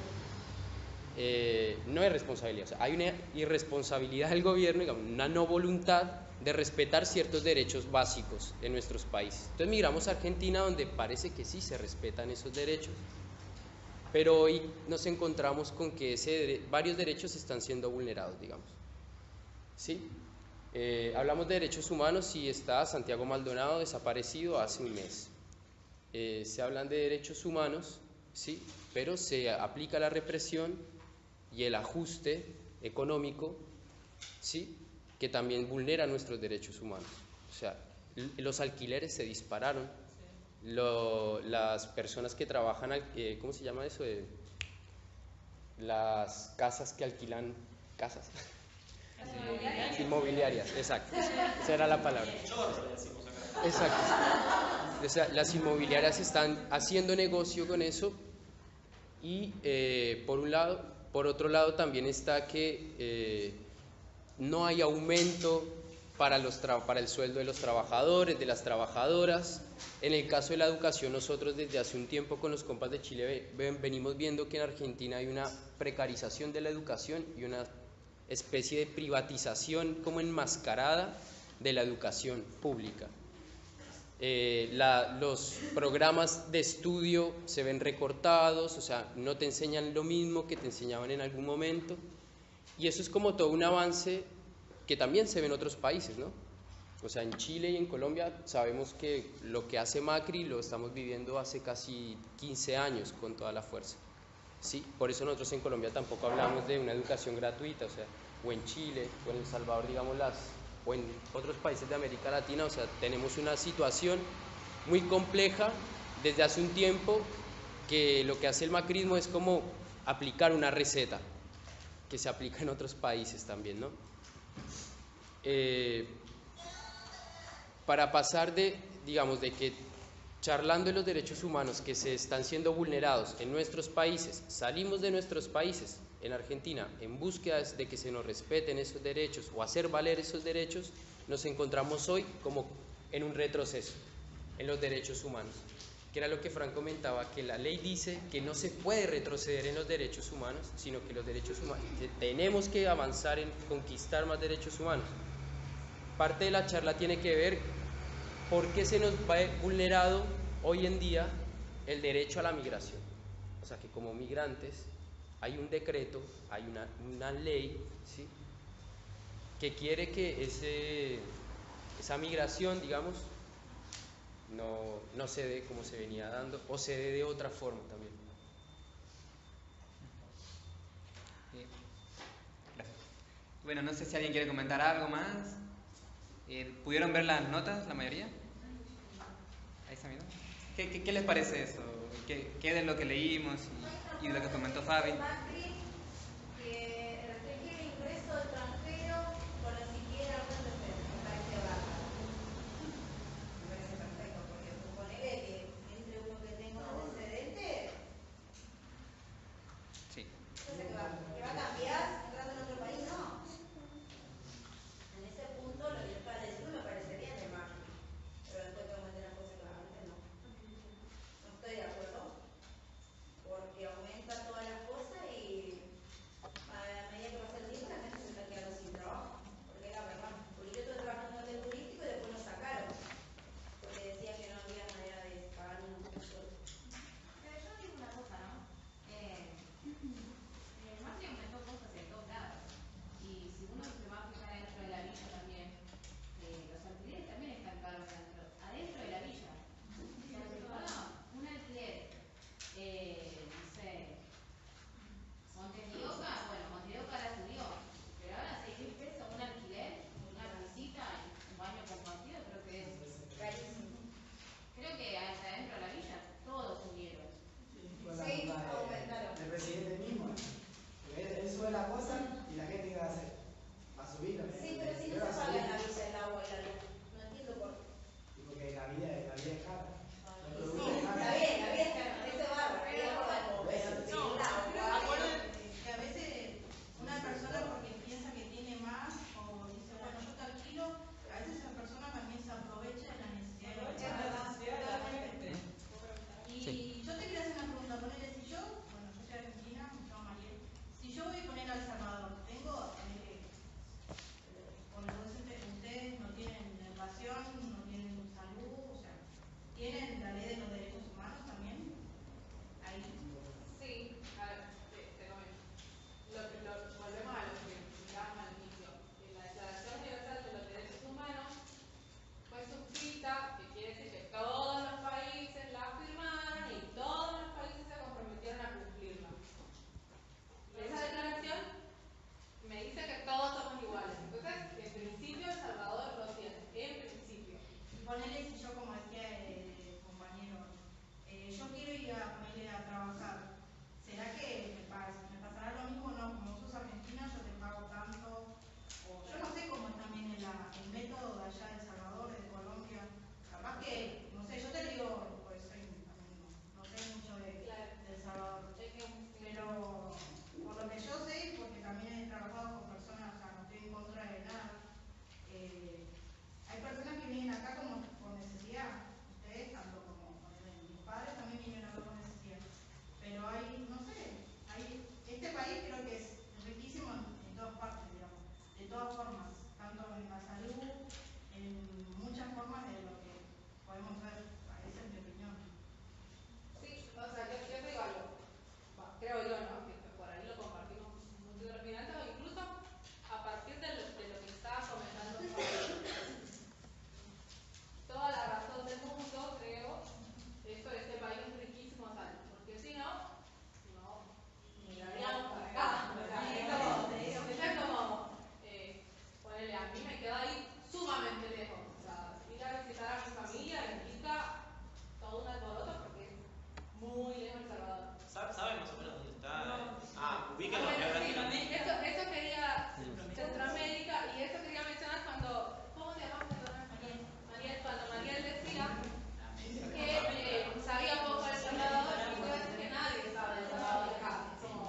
no es responsabilidad, o sea, hay una irresponsabilidad del gobierno, digamos, una no voluntad de respetar ciertos derechos básicos en nuestros países. Entonces migramos a Argentina, donde parece que sí se respetan esos derechos, pero hoy nos encontramos con que varios derechos están siendo vulnerados, digamos. ¿Sí? Hablamos de derechos humanos y está Santiago Maldonado desaparecido hace un mes. Se hablan de derechos humanos, sí, pero se aplica la represión y el ajuste económico, ¿sí? Que también vulnera nuestros derechos humanos. O sea, los alquileres se dispararon, las personas que trabajan, ¿cómo se llama eso? Las casas que alquilan casas. Inmobiliarias, exacto. Esa era la palabra. Exacto. O sea, las inmobiliarias están haciendo negocio con eso y por otro lado también está que no hay aumento para el sueldo de los trabajadores, de las trabajadoras. En el caso de la educación, nosotros desde hace un tiempo con los compas de Chile venimos viendo que en Argentina hay una precarización de la educación y una especie de privatización como enmascarada de la educación pública. Los programas de estudio se ven recortados, o sea, no te enseñan lo mismo que te enseñaban en algún momento, y eso es como todo un avance que también se ve en otros países, ¿no? O sea, en Chile y en Colombia sabemos que lo que hace Macri lo estamos viviendo hace casi 15 años con toda la fuerza, ¿sí? Por eso nosotros en Colombia tampoco hablamos de una educación gratuita, o sea, o en Chile o en El Salvador, digamos, o en otros países de América Latina, o sea, tenemos una situación muy compleja desde hace un tiempo, que lo que hace el macrismo es como aplicar una receta que se aplica en otros países también, ¿no? Para pasar digamos, de que charlando de los derechos humanos que se están siendo vulnerados en nuestros países, salimos de nuestros países, en Argentina, en búsqueda de que se nos respeten esos derechos o hacer valer esos derechos, nos encontramos hoy como en un retroceso en los derechos humanos, que era lo que Fran comentaba, que la ley dice que no se puede retroceder en los derechos humanos, sino que los derechos humanos, tenemos que avanzar en conquistar más derechos humanos. Parte de la charla tiene que ver por qué se nos va vulnerado hoy en día el derecho a la migración. O sea, que como migrantes hay un decreto, hay una ley, ¿sí?, que quiere que esa migración, digamos, no se dé como se venía dando, o se dé de otra forma también. Bueno, no sé si alguien quiere comentar algo más. ¿Pudieron ver las notas, la mayoría? Ahí está, ¿no? ¿Qué les parece eso? ¿Qué de lo que leímos y de lo que comentó Fabi? Que restringir el ingreso extranjero con ni siquiera un antecedente, me parece bárbaro. Me parece perfecto, porque suponele que entre uno que tenga un antecedente, Sí. entonces que va a cambiar entrando en otro país, no. En ese punto lo que está diciendo me parece bien de Macri, pero después que aumente las cosas claramente no. No estoy de acuerdo, porque aumenta todas las cosas y a medida que pasa el tiempo la gente se está quedando sin trabajo, porque es la verdad. Porque yo estuve trabajando en el turístico y después lo sacaron, porque decían que no había manera de pagar un sueldo. Pero yo digo una cosa, ¿no? Macri aumentó cosas en todos lados. Y si uno se va a fijar dentro de la villa también, los alquileres también están caros adentro de la villa. O sea, si paga un alquiler, no sé, Montes de Oca, bueno, Montes de Oca la subió, pero ahora 6.000 pesos un alquiler, una visita y un baño compartido, creo que es carísimo. Creo que hasta dentro de la villa todos subieron. Sí, aumentaron. El presidente mismo, porque él sube la cosa y la gente ¿qué va a hacer? Va a subir también. Sí, pero si no se paga en la villa el agua y la luz, no entiendo por qué. Y porque la vida es cara. Sí, está bien, la vida es cara, eso es bárbaro, pero No, acuérdense que a veces una persona porque piensa que tiene más o dice, bueno, yo te alquilo, a veces esa persona también se aprovecha de la necesidad de la gente. Y yo te quería hacer una pregunta, ponele, si yo, bueno, yo soy argentina, me llamo Mariel, si yo voy a poner a El Salvador, tengo, ustedes no tienen educación, no tienen salud, o sea, ¿tienen la ley de los derechos humanos también? Ahí. Sí, a ver, te comento. Volvemos a lo que hablábamos al inicio. La Declaración Universal de los Derechos Humanos fue suscrita, que quiere decir que todos los países la firmaron y todos los países se comprometieron a cumplirla. Y esa declaración me dice que todos somos iguales. Entonces, en principio, El Salvador lo tiene, en principio. Y ponele, si yo, como decía el compañero, yo quiero ir a ponerle a trabajar, ¿será que me pasará lo mismo? No, como sos argentina, yo te pago tanto, o yo no sé cómo es también el método de allá de El Salvador, de Colombia, capaz que, no sé, yo te digo, pues no sé mucho de El Salvador, pero por lo que yo sé, porque también he trabajado con personas, o sea, no estoy en contra de nada, hay personas que vienen acá como por necesidad, ustedes tanto como mis padres también vinieron acá por necesidad, pero hay, no sé, este país creo que es riquísimo en todas partes, digamos, de todas formas, tanto en la salud, en muchas formas de lo que podemos ver, esa es mi opinión. Sí, o sea, yo te digo algo, creo yo, ¿no? Que por ahí lo compartimos muchos de los migrantes, o incluso a partir de lo que estaba comentando Pablo. Toda la razón del mundo, creo, esto de este país es riquísimo sal, porque si no migraríamos para acá. O sea, es como, ponele, a mí me queda ahí sumamente lejos. O sea, ir a visitar a mi familia implica todo un alboroto porque es muy lejos El Salvador. ¿Saben más o menos dónde está? Ubican la Eso quería, Centroamérica, y eso quería mencionar cuando, ¿cómo se llama? Mariel, cuando Mariel decía que sabía poco de El Salvador, y yo decía que nadie sabe de El Salvador acá. Como,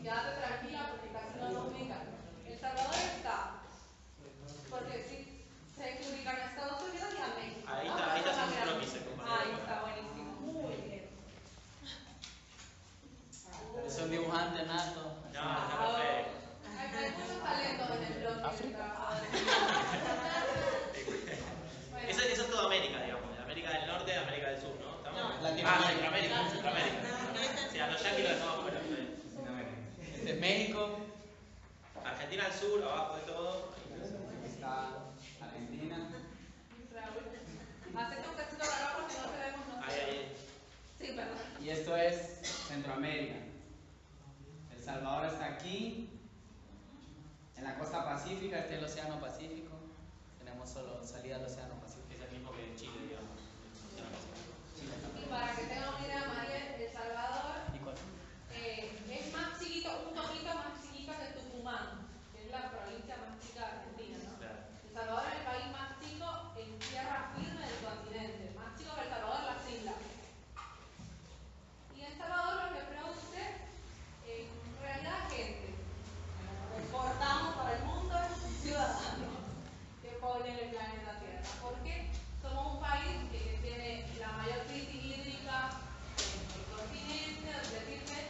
quédate tranquila porque casi no nos ubican. El Salvador está, porque si se ubican a Estados Unidos y a México. Ahí ¿no? está haciendo un croquis, Ahí está, buenísimo. Muy bien. Soy un dibujante nato. No, está perfecto. Hay muchos talentos en el blog. Eso es toda América, digamos. América del Norte, América del Sur, ¿no? ¿Estamos? Latinoamérica. Centroamérica. Sí, a los yanquis lo dejamos afuera. Este es México. Argentina al sur, abajo de todo. Aquí está Argentina. Hacete un cachito para abajo si no te vemos. No. Ahí. Sí, perdón. Y esto es Centroamérica. El Salvador está aquí. pacífica, este es el Océano Pacífico. Tenemos solo salida al Océano Pacífico. Es el mismo que en Chile, digamos. Y para que tengan una idea, María, El Salvador es más chiquito, un poquito más chiquito que Tucumán, que es la provincia más chica de Argentina, ¿no? Claro. El Salvador es el país más chico en tierra firme del continente, más chico que El Salvador, las islas. Y El Salvador lo que produce, en realidad, gente. Exportamos para el mundo ciudadanos que poblen el planeta Tierra. Porque somos un país que tiene la mayor crisis hídrica del continente, es decir, que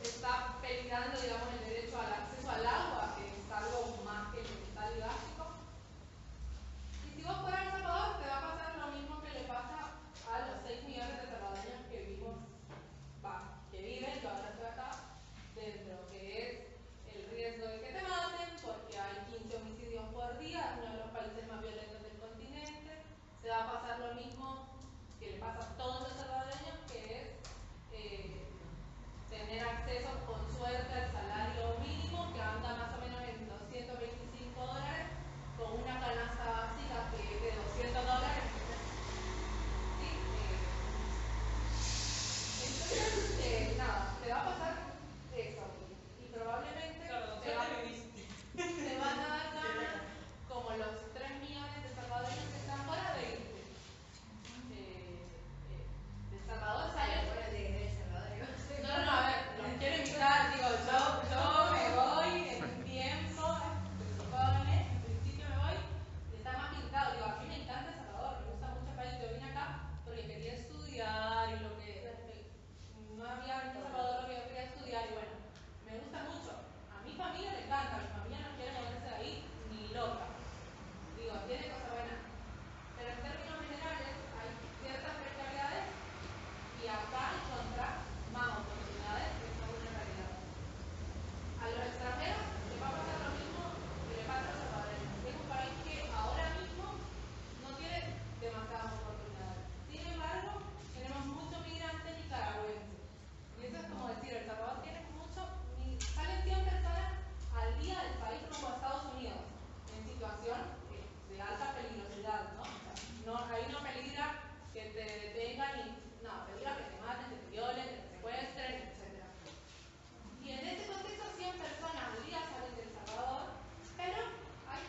está peligrando, digamos, el derecho al acceso al agua, que es algo más que elemental y básico. Y si vos fueras a El Salvador, te va a pasar lo mismo que le pasa a los 6 millones de salvadoreños que viven, que ahora estoy acá, dentro, que es el riesgo de que te maten, porque hay 15 homicidios por día, es uno de los países más violentos del continente. Se va a pasar lo mismo que le pasa a todos los salvadoreños, que es tener acceso con suerte al salario mínimo, que anda más o menos en $225, con una canasta básica que es de $200. ¿Sí? Entonces, nada, te va a pasar eso. Y probablemente te van a dar ganas, como los 3 millones de salvadoreños que están fuera, de irte. De Salvador sale. No, a ver, los quiero invitar, digo, yo me voy en un tiempo, en principio me voy, y está más pintado. Digo, a mí me encanta El Salvador, me gusta mucho el país. Yo vine acá porque quería estudiar y lo que no había en El Salvador lo que yo quería estudiar, y bueno, me gusta mucho. A mi familia le encanta, mi familia no quiere moverse de ahí ni loca. Digo, tiene cosas buenas. Pero en términos generales hay ciertas precariedades y acá encontrar más oportunidades, que es una realidad. A los extranjeros les va a pasar lo mismo que le pasa a los salvadoreños. Es un país que ahora mismo no tiene demasiadas oportunidades. Sin embargo, tenemos muchos migrantes nicaragüenses. Y eso es como decir, El Salvador tiene salen 100 personas al día del país rumbo a Estados Unidos, en situación de alta peligrosidad, ¿no? O sea, ahí no peligra que te detengan no, peligra que te maten, que te violen, que te secuestren, etc. Y en ese contexto 100 personas al día salen de El Salvador, pero hay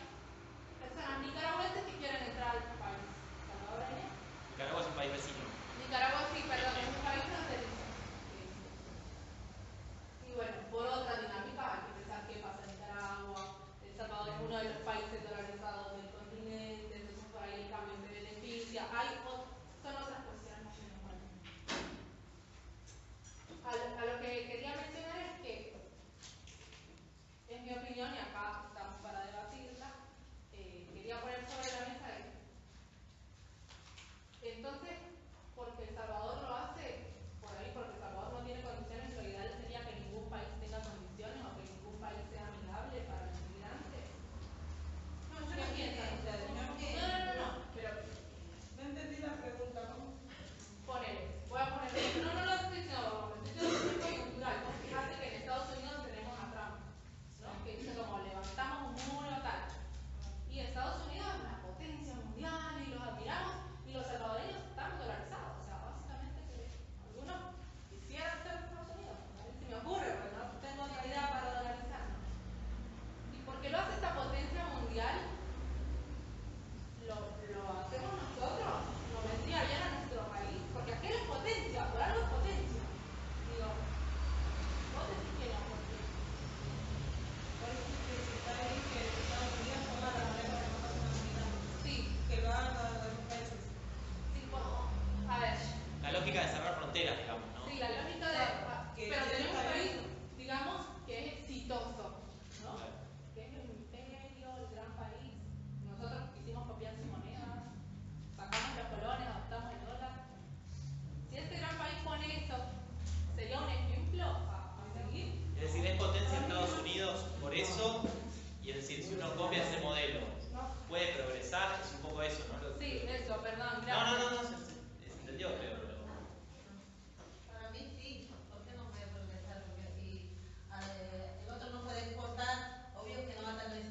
personas nicaragüenses que quieren entrar al país salvadoreño. Nicaragua es un país vecino. Nicaragua, sí, perdón, es un país fronterizo. Y bueno, por otra dinámica hay que pensar qué pasa en Nicaragua. El Salvador es uno de los países dolarizados del continente, entonces por ahí el cambio se beneficia. Son otras cuestiones que nos mueven. A lo que quería mencionar es que, en mi opinión, y acá estamos para debatirla, quería poner sobre la mesa esto. Entonces, porque El Salvador lo hace por ahí, porque El Salvador no tiene condiciones, lo ideal sería que ningún país tenga condiciones o que ningún país sea amigable para los migrantes. No, yo no pienso ustedes, sino que... No, pero... No entendí la pregunta, ¿cómo? Voy a poner... No estoy diciendo, es coyuntural. Vos fijate que en Estados Unidos tenemos a Trump, ¿no? Que dice como levantamos un muro tal. Y Estados Unidos es una potencia mundial y los admiramos, y los salvadoreños están dolarizados. O sea, básicamente que algunos quisieran ser Estados Unidos. A mí se me ocurre, pero no tengo otra idea para dolarizarnos. Y porque lo hace esta potencia mundial, lo hacemos nosotros, nos vendría bien a nuestro país, porque aquel es potencia, por algo es potencia. Digo, vos decís que no, ¿por qué? Por eso es que está ahí que Estados Unidos toma la manera de no pasar una migrante. Sí. Que lo hagan a los países. Sí, bueno, a ver. La lógica de cerrar fronteras, digamos, ¿no? Sí, la lógica de... Pero tenemos un país, digamos, que es exitoso, ¿no? Que es el imperio, el gran país. Nosotros quisimos copiar su moneda, sacamos los colones, adoptamos el dólar. Si este gran país pone esto, ¿sería un ejemplo a seguir? Es decir, es potencia Estados Unidos por eso, y es decir, si uno copia ese modelo, puede progresar, es un poco eso, ¿no? Sí, eso, perdón, No, gracias. se entendió, creo. Para mí sí, ¿por qué no puede progresar? Porque si el otro no puede exportar, obvio que no va a tener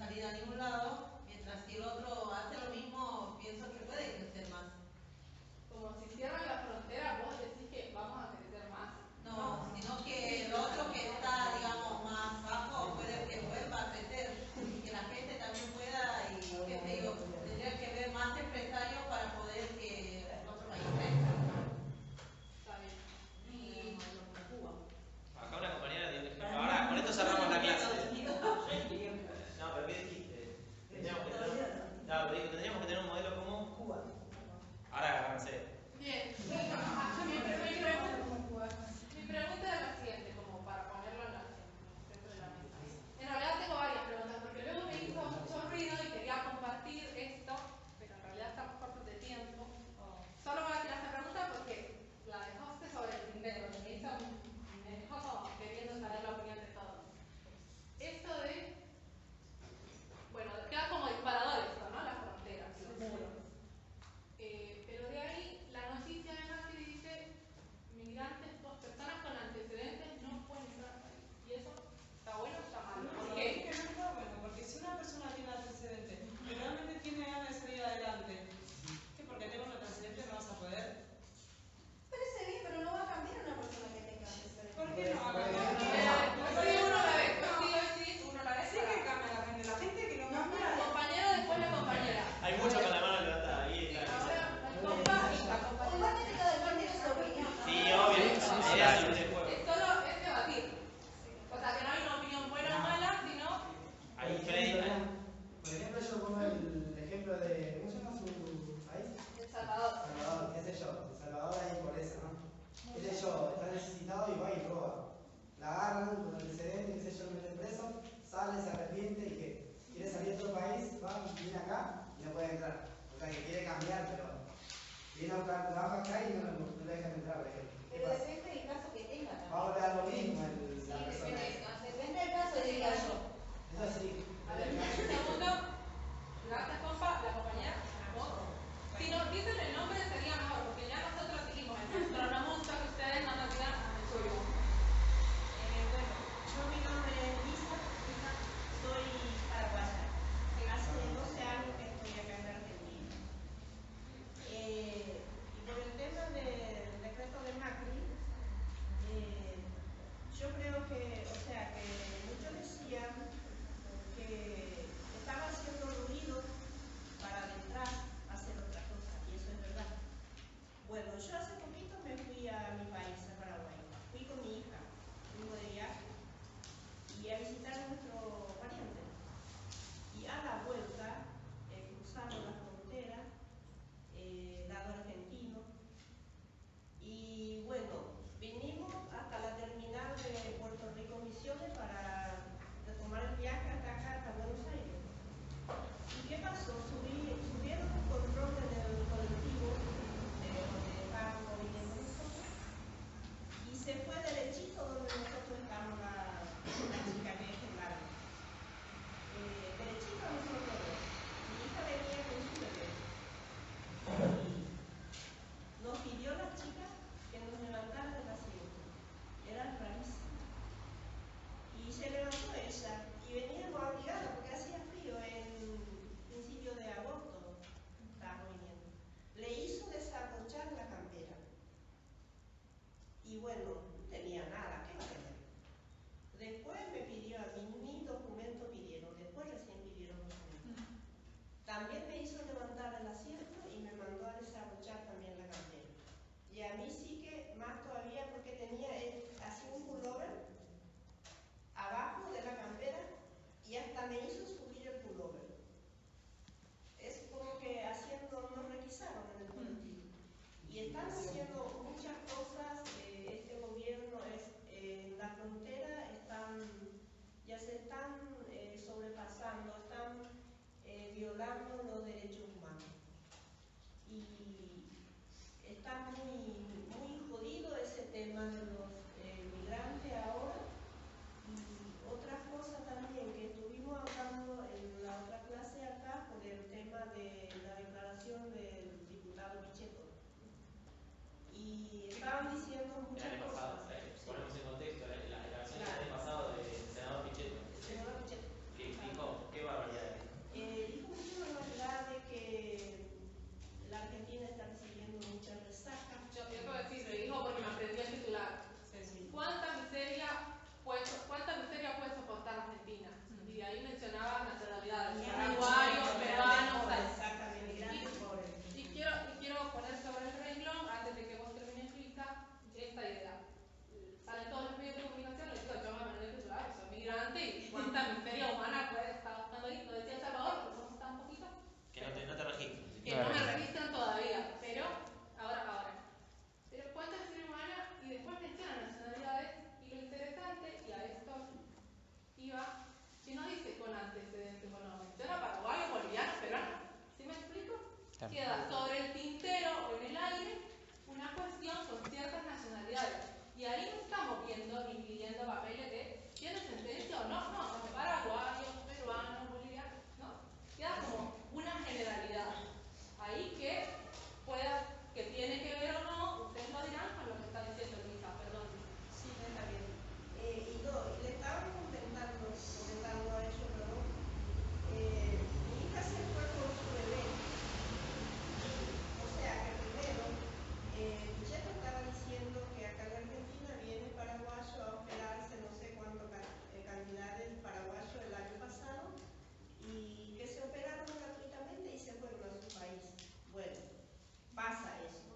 Viene a buscar trabajo acá y no le dejan entrar, por ejemplo. Pero depende del caso que tenga también. Vamos a dar lo mismo la persona. Depende del caso, diría yo. Eso sí. A ver, un segundo. Gracias, compa. La compañera. Si nos dicen el nombre sería mejor, porque ya nosotros dijimos el nuestro. No me gusta que ustedes no nos digan el suyo. Bueno, yo mi nombre es Lisa, soy paraguaya. Hace 12 años que estoy acá en Argentina. Y por el tema del decreto de Macri, yo creo que, o sea, que muchos decían que estaba haciendo ruido para detrás hacer otra cosa, y eso es verdad. Bueno, yo hace poquito me fui a mi país, a Paraguay. Fui con mi hija, fuimos de viaje y a visitar a nuestro pariente. Y a la vuelta cruzamos la frontera, lado argentino, y bueno, vinimos hasta la terminal de Puerto Rico Misiones para retomar el viaje hasta acá, hasta Buenos Aires. ¿Y qué pasó? Subieron un control en el colectivo donde estábamos viniendo nosotros y se fue derechito donde nosotros estamos, la chica que es el largo. Derechito a nosotros dos. Mi hija venía con su bebé. Y nos pidió la chica que nos levantara del asiento. Era rarísimo. Y se levantó ella y veníamos abrigados porque hacía frío en principio de agosto. Estábamos viniendo. Le hizo desabrochar la campera. Y bueno, no tenía nada, ¿qué va a tener? Después me pidió a mí, mi documento pidieron, después recién pidieron documentos. También me hizo levantar el asiento y me mandó a desabrochar también la campera. Y a mí sí que más todavía porque tenía así un pullover abajo de la campera y hasta me hizo subir el pullover. Es como que nos requisaron en el colectivo. Y están haciendo muchas cosas, este gobierno en la frontera ya se están sobrepasando, están violando los derechos humanos. Y está muy jodido ese tema de los migrantes ahora. Y otra cosa también que estuvimos hablando en la otra clase acá por el tema de la declaración del diputado Pichetto. Y estaban diciendo muchas el año cosas. pasado, ponemos en contexto, la declaración del año pasado del senador Pichetto. El senador Pichetto. ¿Qué dijo? ¿Qué barbaridad? Dijo mucha barbaridad de que la Argentina está recibiendo muchas resacas. Yo tengo que decir, lo dijo porque me aprendí el titular. ¿Cuánta miseria puede soportar Argentina? Y de ahí mencionaba nacionalidades, paraguayos, peruanos, y quiero poner sobre el renglón, antes de que vos termines, Lisa, esta idea. Salen todos los medios de comunicación, les digo, yo me aprendí el titular, soy migrante, y cuánta miseria humana puede estar buscando ahí. Lo decía El Salvador, pero vamos a estar un poquito. Que no te registren. Que no me registran todavía, pero ahora. Pero cuánta miseria humana, y después mencionan nacionalidades, y lo interesante, y a esto iba, si no dice con antecedentes, bueno, menciona paraguayo, boliviano, peruano, ¿sí me explico? Queda sobre el tintero o en el aire una cuestión con ciertas nacionalidades, y ahí no estamos viendo ni pidiendo papeles de tiene sentencia o no, son paraguayos, peruanos, bolivianos, ¿no? Queda como una generalidad ahí que tiene que ver o no, ustedes lo dirán con lo que está diciendo Luisa, perdón. Sí, está bien. Y le estaba comentando a ellos, ¿no? Mi hija se fue con su bebé. O sea que primero, Pichetto estaba diciendo que acá en Argentina viene paraguayo a hospedarse no sé cuántos cantidades paraguayos el año pasado y que se operaron gratuitamente y se fueron a su país. Bueno, pasa eso.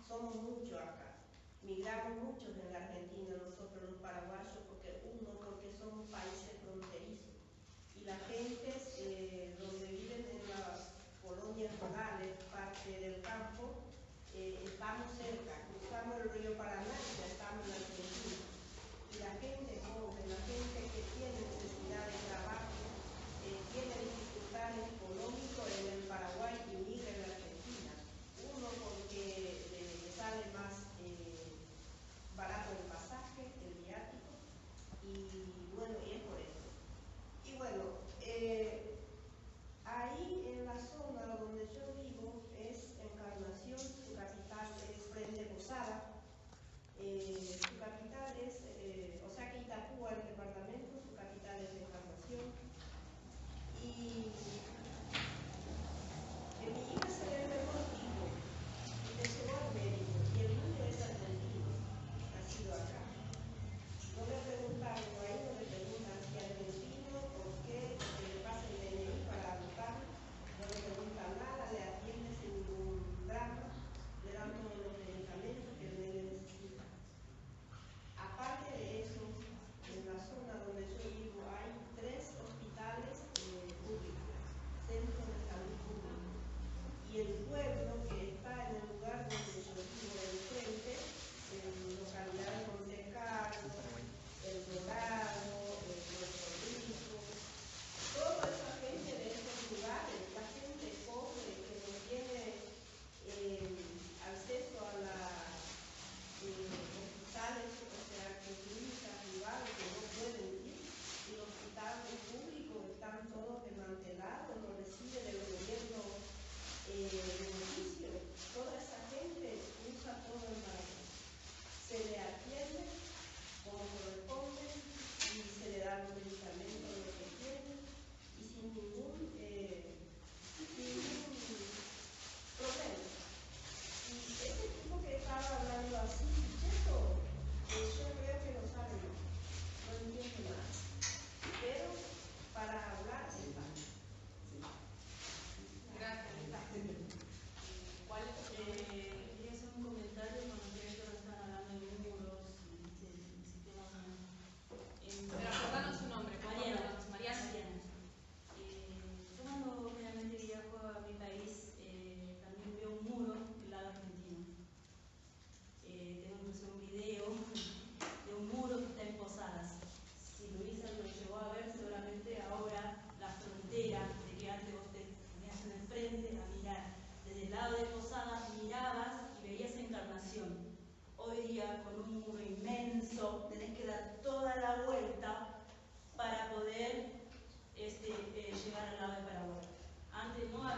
Somos muchos acá. Migramos muchos en la Argentina, nosotros los paraguayos, porque somos países fronterizos. Y la gente donde viven en las colonias rurales, parte del campo, estamos cerca, cruzamos el río Paraná y ya estamos en la Argentina. Y la gente joven, la gente que tiene necesidad de trabajo, tiene dificultades económicas en el Paraguay y migra en la Argentina. Uno porque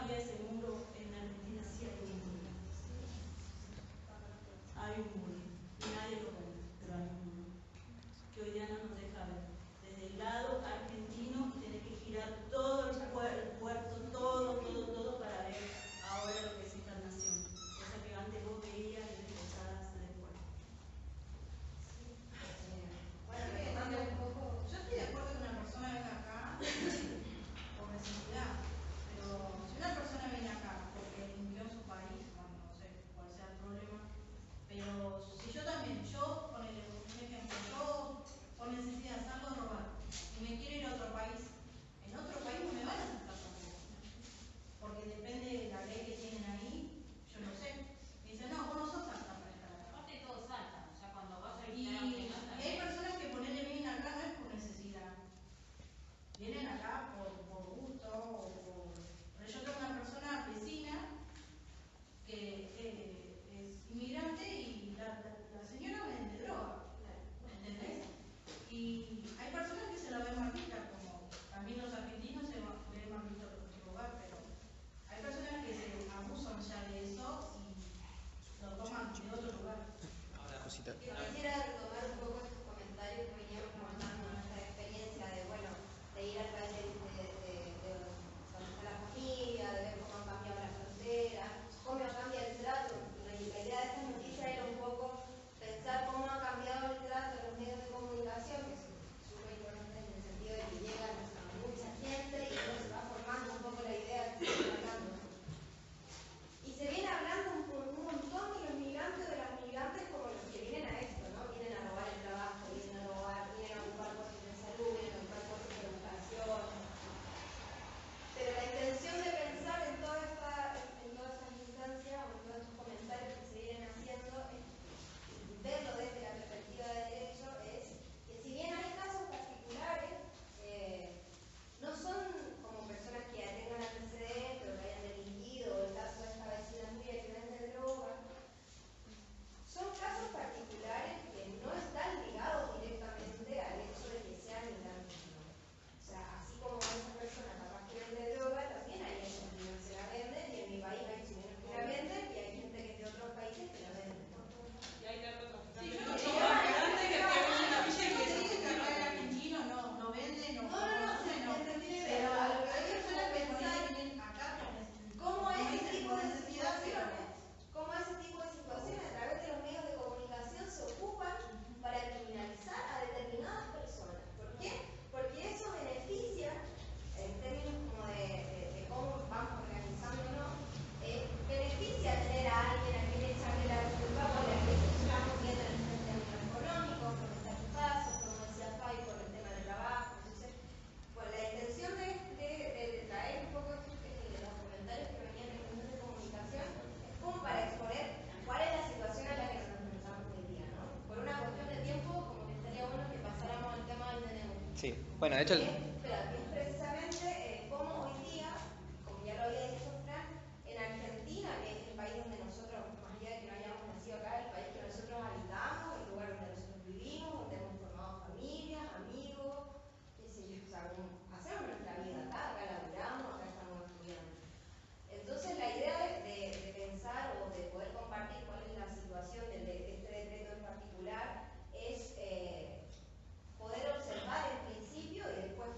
había ese muro, en Argentina sí hay un muro. Hay un muro. Y nadie lo ve, pero hay un muro. Que hoy día no nos deja ver. Desde el lado argentino tenés que girar todo el puerto, todo para ver ahora lo que es esta nación. Cosa que antes vos veías desde pesadas del puerto. Bueno, retomando un poco, yo estoy de acuerdo que una persona venga acá por necesidad, pero si una persona viene acá porque limpió su país, bueno, no sé cuál sea el problema, pero si yo también, ponele un ejemplo, yo por necesidad salgo a robar y me quiero ir a otro país, en otro país no me van a aceptar tampoco, porque depende de la ley que tienen ahí, yo no sé. Me dicen, no, vos no sos apta para estar acá. Aparte todo salta, o sea, cuando vas a Y visitar a un cliente, hay personas que ponerle vienen acá no es por necesidad, vienen acá por gusto o por... Pero yo tengo una persona vecina que es inmigrante y la señora vende droga, ¿entendés? Y hay personas que se la ven mal vista, como también los argentinos se ven mal vista por otro lugar, pero hay personas que se abusan ya de eso y lo toman de otro lugar. Cosita. Yo quisiera retomar un poco estos comentarios que veníamos contando, nuestra experiencia de, bueno, de ir al país de donde está la familia, de ver cómo han cambiado las fronteras, cómo cambia el trato. La idea de esta noticia era un poco pensar cómo ha cambiado el trato en los medios de comunicación, que es súper importante en el sentido de que llegan a mucha gente y luego se va formando un poco la idea que se está hablando. Y se viene hablando un montón de los migrantes o de las migrantes como los que vienen a esto, ¿no? Vienen a robar el trabajo, vienen a ocupar puestos de salud, vienen a ocupar puestos de educación. Pero la intención de pensar en todas estas instancias o en todos estos comentarios que se vienen haciendo, verlo desde la perspectiva de derecho, es que si bien hay casos particulares, no son como personas que ya tengan antecedentes o que hayan delinquido, o el caso de esta vecina Julia que vende droga, son casos particulares que no están ligados directamente al hecho de que sean migrantes, ¿no? O sea, así como esa persona capaz que vende droga, también hay gente que no se la venden, y en mi país hay chilenos que la venden, y hay gente que es de otros países que la venden, ¿no? Y hay narcotraficantes. Sí, yo no soy traficante que te venden en la villa y que se dice que acá el argentino no vende, no conoce, no. Pero a lo que hay personas que vienen acá ¿Cómo ese tipo de necesidad, situaciones, a través de los medios de comunicación se ocupan para criminalizar a determinadas personas? ¿Por qué? Porque eso beneficia, en términos como de cómo vamos organizándonos, beneficia tener a alguien a quien echarle la culpa por la que estamos viendo en términos económicos, por estar pasos, como decía Fay, por el tema del trabajo. Entonces, pues la intención de traer un poco de los comentarios que venían en los medios de comunicación es como para exponer cuál es la situación a la que nos enfrentamos hoy día, ¿no? Por una cuestión de tiempo, como que estaría bueno que pasáramos al tema del DNU. Sí, bueno, de hecho... Pero es precisamente cómo hoy día, como ya lo había dicho Fran, en Argentina, que es el país donde nosotros, más allá de que no hayamos nacido acá, el país que nosotros habitamos, el lugar donde nosotros vivimos, donde hemos formado familias, amigos, qué sé yo, o sea, hacemos nuestra vida acá laburamos, acá estamos estudiando. Entonces la idea de pensar o de poder compartir cuál es la situación de este decreto en particular es poder observar en principio y después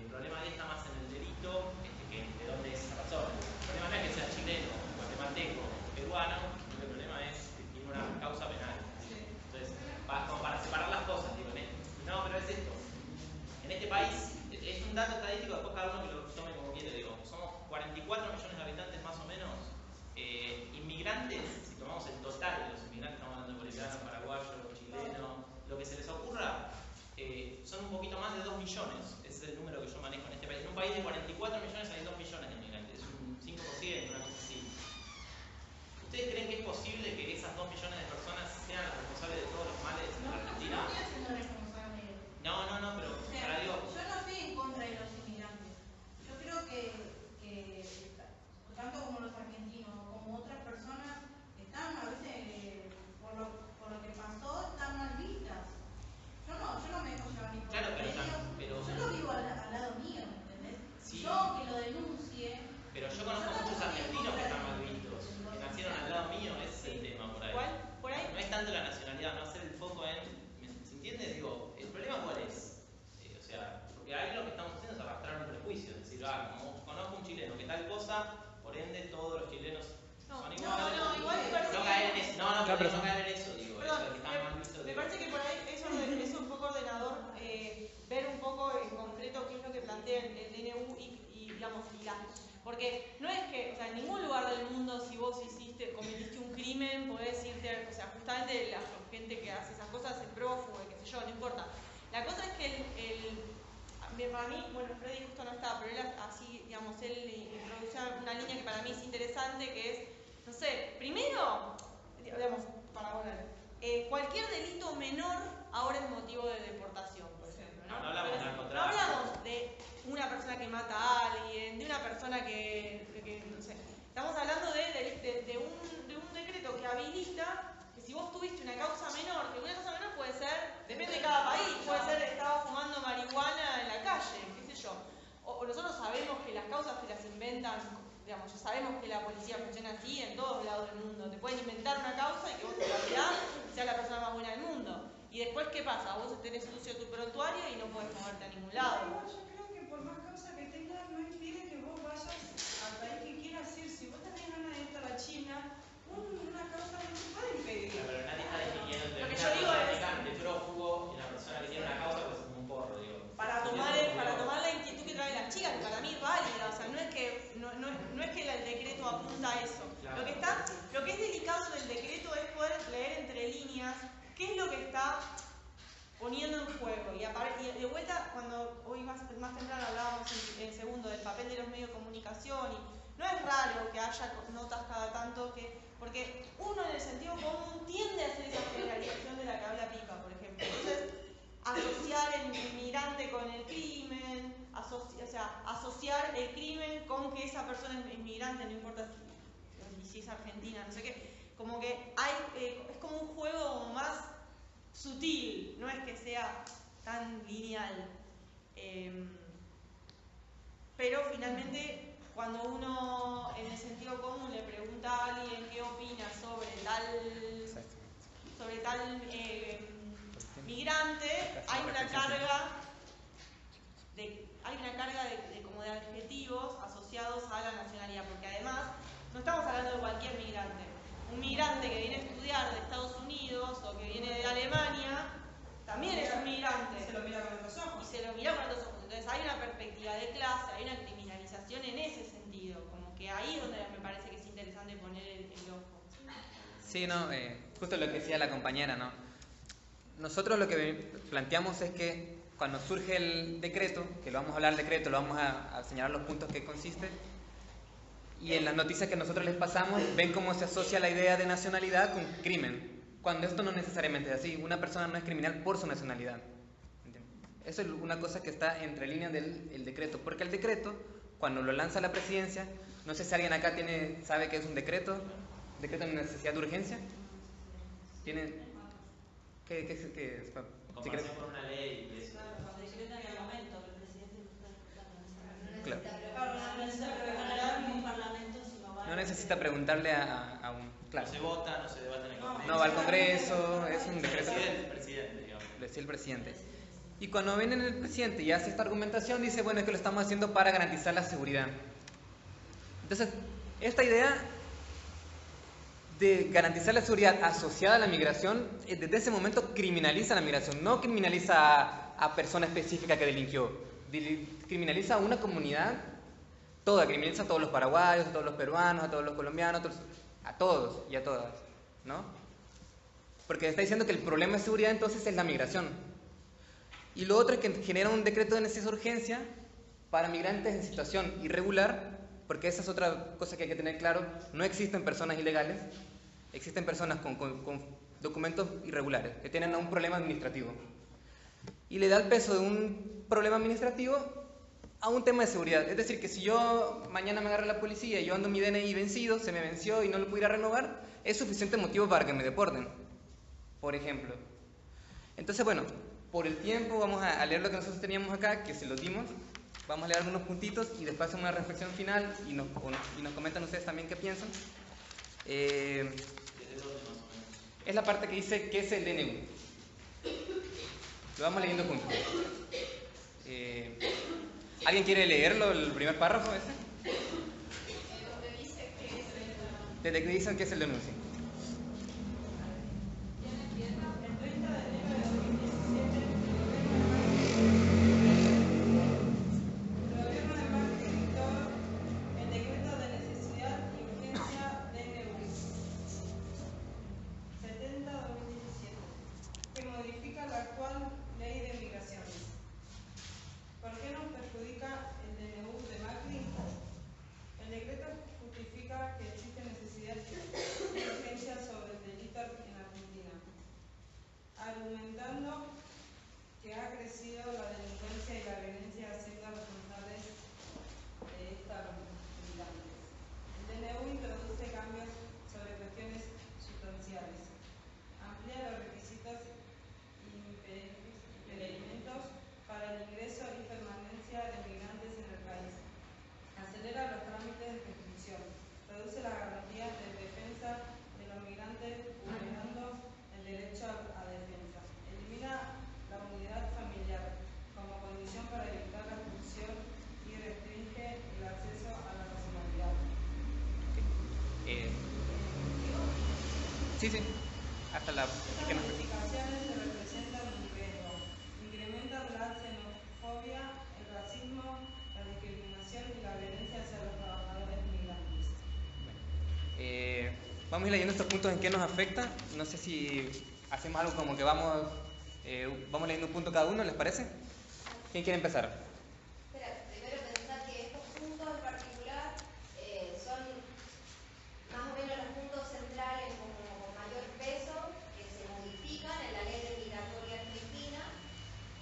problema ahí está más en el delito que de dónde es esa persona. El problema no es que sea chileno, guatemalteco, peruano, el problema es que tiene una causa penal. Entonces, como para separar las cosas, digo, no, pero es esto. En este país, es un dato estadístico, después cada uno que lo tome como quiere, digo, somos 44 millones de habitantes más o menos. Inmigrantes, si tomamos el total de los inmigrantes, estamos hablando de bolivianos, paraguayos, chilenos, lo que se les ocurra, son un poquito más de 2 millones. Ese es el número que yo manejo en este país. En un país de 44 millones hay 2 millones de inmigrantes, es un 5%, una cosa así. ¿Ustedes creen que es posible que esas 2 millones de personas sean las responsables de todos los males en Argentina? No estoy haciendo responsable. No, pero para digo... Yo no estoy en contra de los inmigrantes. Yo creo que tanto como los argentinos como otras personas están a veces, por lo que pasó, están mal vistas. Yo no me dejo llevar ni por ellos. Yo lo vivo al lado mío, ¿entendés? Sí. Yo que lo denuncie. Pero yo conozco muchos argentinos que están mal vistos, que nacieron al lado mío, ese es el tema por ahí. ¿Cuál? ¿Por ahí? No es tanto la nacionalidad, no hacer el foco en... ¿Se entiende? Digo, ¿el problema cuál es? O sea, porque ahí lo que estamos haciendo es arrastrar un prejuicio, es decir, como conozco un chileno que tal cosa, por ende todos los chilenos son iguales. No, igual me parece no caer en eso, no caer en eso, digo, perdón, eso de que están mal vistos. Me parece que por ahí es un poco ordenador ver un poco en concreto qué es lo que plantea el DNU y digamos, porque no es que, o sea, en ningún lugar del mundo si vos cometiste un crimen, podés irte, o sea, justamente la gente que hace esas cosas es prófugo, qué sé yo, no importa. La cosa es que para mí, bueno, Freddy justo no estaba, pero él así, digamos, él introduce una línea que para mí es interesante, que es, no sé, primero, digamos, para volar, cualquier delito menor ahora es motivo de deportación, por ejemplo, ¿no? No hablamos de narcotráfico. No hablamos de una persona que mata a alguien, de una persona que no sé, estamos hablando de un decreto que habilita que si vos tuviste una causa menor, que una causa menor puede ser, depende de cada país, puede ser estaba fumando marihuana en la calle, qué sé yo. O nosotros sabemos que las causas te las inventan, digamos, ya sabemos que la policía funciona así en todos lados del mundo. Te pueden inventar una causa y que vos en realidad seas la persona más buena del mundo. Y después, ¿qué pasa? Vos tenés sucio tu prontuario y no podés moverte a ningún lado. Yo creo que por más causa que tengas, no impide que vos vayas al país que quieras ir. Si vos tenés ganas de irte a la China, una causa no se puede impedir. Pero nadie está definiendo entre Lo que una yo digo persona de prófugo y una persona que tiene una causa, pues es como un porro, digo. Para tomar la inquietud que traen las chicas, que para mí es válida, o sea, no es que el decreto apunta a eso. Claro. Lo que es delicado del decreto es poder leer entre líneas qué es lo que está poniendo en juego. Y de vuelta, cuando hoy más temprano hablábamos en segundo del papel de los medios de comunicación, y no es raro que haya notas cada tanto, porque uno en el sentido común tiende a hacer esa generalización de la que habla Pipa, por ejemplo. Entonces, asociar el inmigrante con el crimen, asociar el crimen con que esa persona es inmigrante, no importa si es argentina, no sé qué, como que es como un juego más sutil, no es que sea tan lineal. Pero finalmente, cuando uno en el sentido común le pregunta a alguien qué opina sobre tal migrante, hay una carga como de adjetivos asociados a la nacionalidad, porque además no estamos hablando de cualquier migrante. Un migrante que viene a estudiar de Estados Unidos o que viene de Alemania también es un migrante. Se lo mira con otros ojos. Y se lo mira con otros ojos. Entonces hay una perspectiva de clase, hay una criminalización en ese sentido, como que ahí es donde me parece que es interesante poner el ojo. Sí, no, justo lo que decía la compañera, ¿no? Nosotros lo que planteamos es que cuando surge el decreto, que lo vamos a hablar del decreto, lo vamos a señalar los puntos que consiste, y en las noticias que nosotros les pasamos, ven cómo se asocia la idea de nacionalidad con crimen, cuando esto no necesariamente es así. Una persona no es criminal por su nacionalidad. ¿Entiendes? Eso es una cosa que está entre líneas del decreto, porque el decreto, cuando lo lanza la presidencia, no sé si alguien acá sabe que es un decreto de necesidad de urgencia. ¿Tiene? ¿Qué es? Comparación con una ley y eso. Cuando decretan el momento que el presidente lo está disfrutando. Claro. No necesita preguntar a un parlamento si no va. No necesita preguntarle a un... Claro. No se vota, no se debate en el Congreso. No va al Congreso, es un decreto. Presidente, digamos. Lo decía el presidente. Y cuando viene el presidente y hace esta argumentación, dice, bueno, es que lo estamos haciendo para garantizar la seguridad. Entonces, esta idea de garantizar la seguridad asociada a la migración, desde ese momento criminaliza la migración, no criminaliza a persona específica que delinquió, criminaliza a una comunidad toda, criminaliza a todos los paraguayos, a todos los peruanos, a todos los colombianos, a todos y a todas, ¿no? Porque está diciendo que el problema de seguridad entonces es la migración. Y lo otro es que genera un decreto de necesidad de urgencia para migrantes en situación irregular, porque esa es otra cosa que hay que tener claro, no existen personas ilegales, existen personas con documentos irregulares, que tienen un problema administrativo. Y le da el peso de un problema administrativo a un tema de seguridad. Es decir, que si yo mañana me agarra la policía y yo ando mi DNI vencido, se me venció y no lo pudiera renovar, es suficiente motivo para que me deporten, por ejemplo. Entonces, bueno, por el tiempo vamos a leer lo que nosotros teníamos acá, que se lo dimos. Vamos a leer algunos puntitos y después hacemos una reflexión final y nos comentan ustedes también qué piensan. Es la parte que dice qué es el DNU. Lo vamos leyendo juntos. ¿Alguien quiere leerlo, el primer párrafo ese? Desde que dicen qué es el DNU, sí. argumentando que ha crecido la delincuencia y la violencia haciendo responsables de estas militantes. El DNU introduce cambios sobre cuestiones sustanciales, amplía los requisitos y impedimentos para el ingreso y permanencia de migrantes en el país, acelera los trámites de prescripción, reduce las garantías de defensa de los migrantes vulnerando el derecho a defensa, elimina la unidad familiar como condición para evitar la expulsión y restringe el acceso a la nacionalidad. Sí, hasta la... Estas modificaciones se representan un riesgo, incrementan la xenofobia, el racismo, la discriminación y la violencia hacia los trabajadores migrantes. Vamos a ir leyendo estos puntos en qué nos afecta. No sé si hacemos algo como que vamos leyendo un punto cada uno, ¿les parece? ¿Quién quiere empezar? Espera, primero pensar que estos puntos en particular son más o menos los puntos centrales como con mayor peso que se modifican en la ley de migratoria argentina,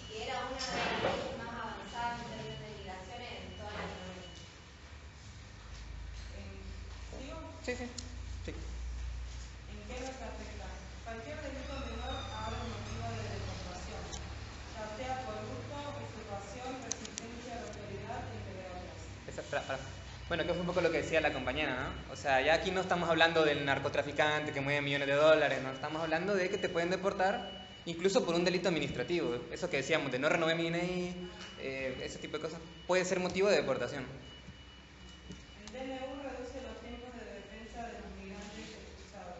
que era una de las leyes más avanzadas en términos de migraciones en toda Latinoamérica. ¿Sigo? Sí. ¿En qué nos afecta? Cualquier delito menor ahora es motivo de deportación, ya sea por hurto, usurpación, resistencia a la autoridad, entre otras. Bueno, que fue un poco lo que decía la compañera, ¿no? O sea, ya aquí no estamos hablando del narcotraficante que mueve millones de dólares, no, estamos hablando de que te pueden deportar incluso por un delito administrativo. Eso que decíamos, de no renové mi DNI, ese tipo de cosas, puede ser motivo de deportación. El DNU reduce los tiempos de defensa de los migrantes expulsados.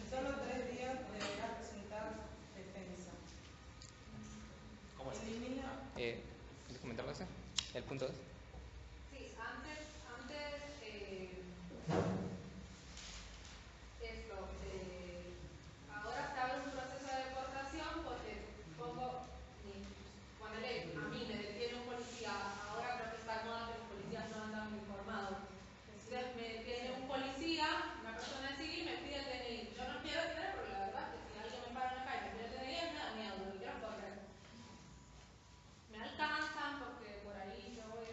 En solo 3 días deberá presentar defensa. ¿Cómo es? Elimina. ¿Quieres comentarlo ese? ¿El punto 2? Sí, antes esto, ahora se abre un proceso de deportación porque ponele, a mí me detiene un policía, ahora creo que está de moda que los policías no andan informados. Entonces me detiene un policía, una persona civil, me pide el DNI. Yo no quiero tener, porque la verdad es que si alguien me para en la calle y me pide el DNI, me da miedo, no quiero correr. Me alcanzan porque por ahí yo voy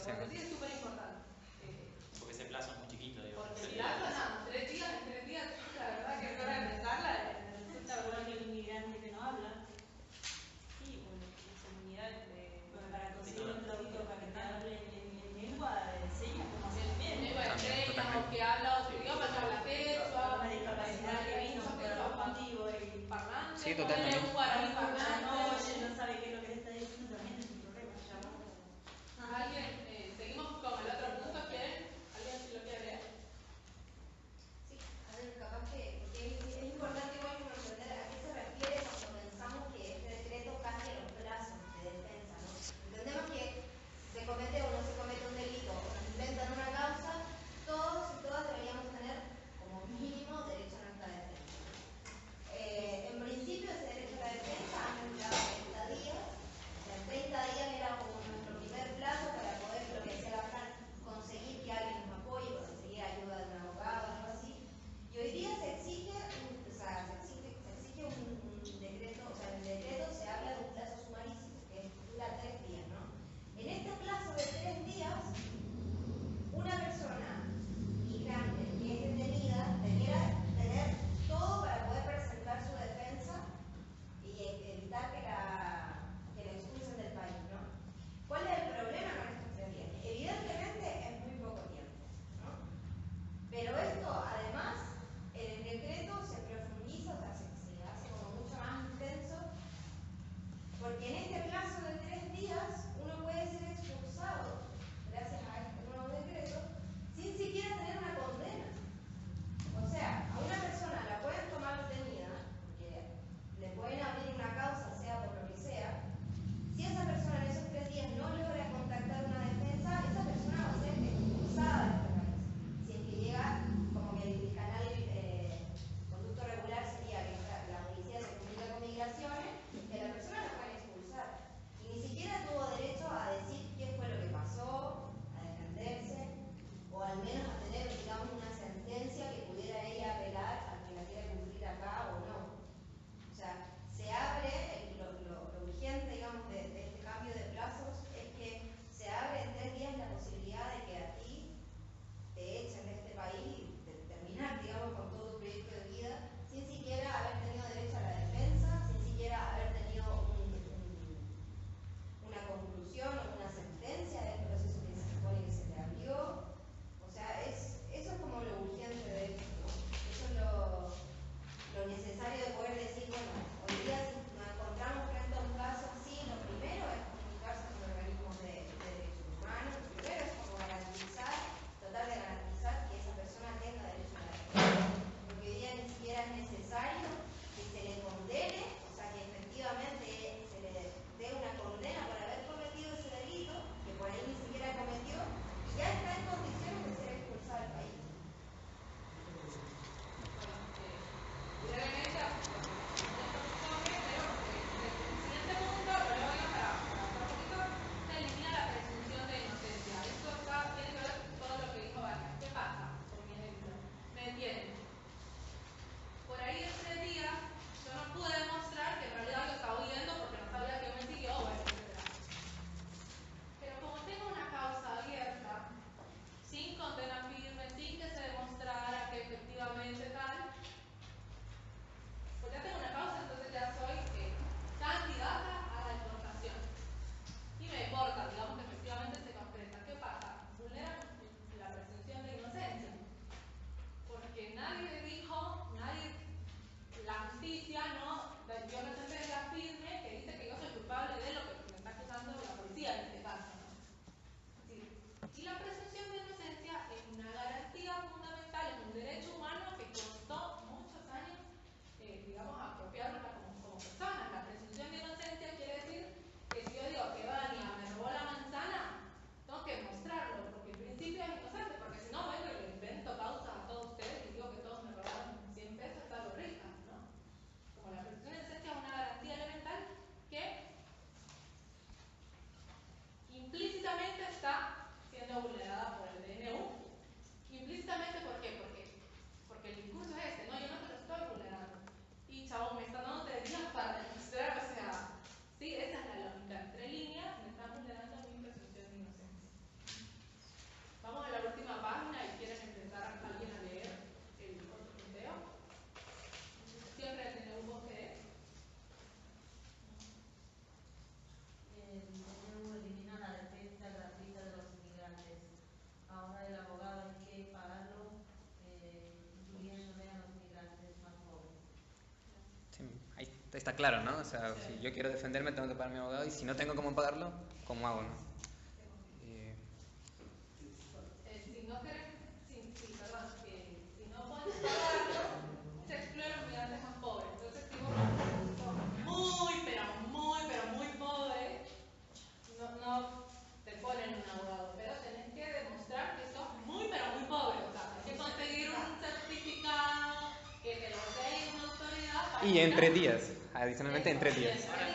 Porque sí es súper importante. Porque ese plazo es muy chiquito, digo. Porque el plazo, no, 3 días, la verdad que es hora de empezarla, Resulta verdad que el inmigrante que no habla, sí, bueno, la comunidad, para conseguir un traductor para que te hable en lengua de señas, como hacer bien. Lengua de señas, o que habla otro idioma, que habla quechua, una discapacidad que vino por algún motivo y parlante, Sí, totalmente. un guaraní parlante. no oye, no sabe qué es lo que le está diciendo, también es un problema. Alguien, seguimos con el otro punto, ¿quieren? ¿Alguien si lo quiere leer? está claro, ¿no? O sea, si yo quiero defenderme tengo que pagar a mi abogado y si no tengo cómo pagarlo, ¿cómo hago, no? Si no querés, si no puedes pagarlo, se excluyen los migrantes más pobres. Entonces, si vos sos muy pobre, no te ponen un abogado, pero tenés que demostrar que sos muy pobre. O sea, tenés que conseguir un certificado que te lo dé una autoridad para... Y en 3 días, adicionalmente en 3 días. Ahora,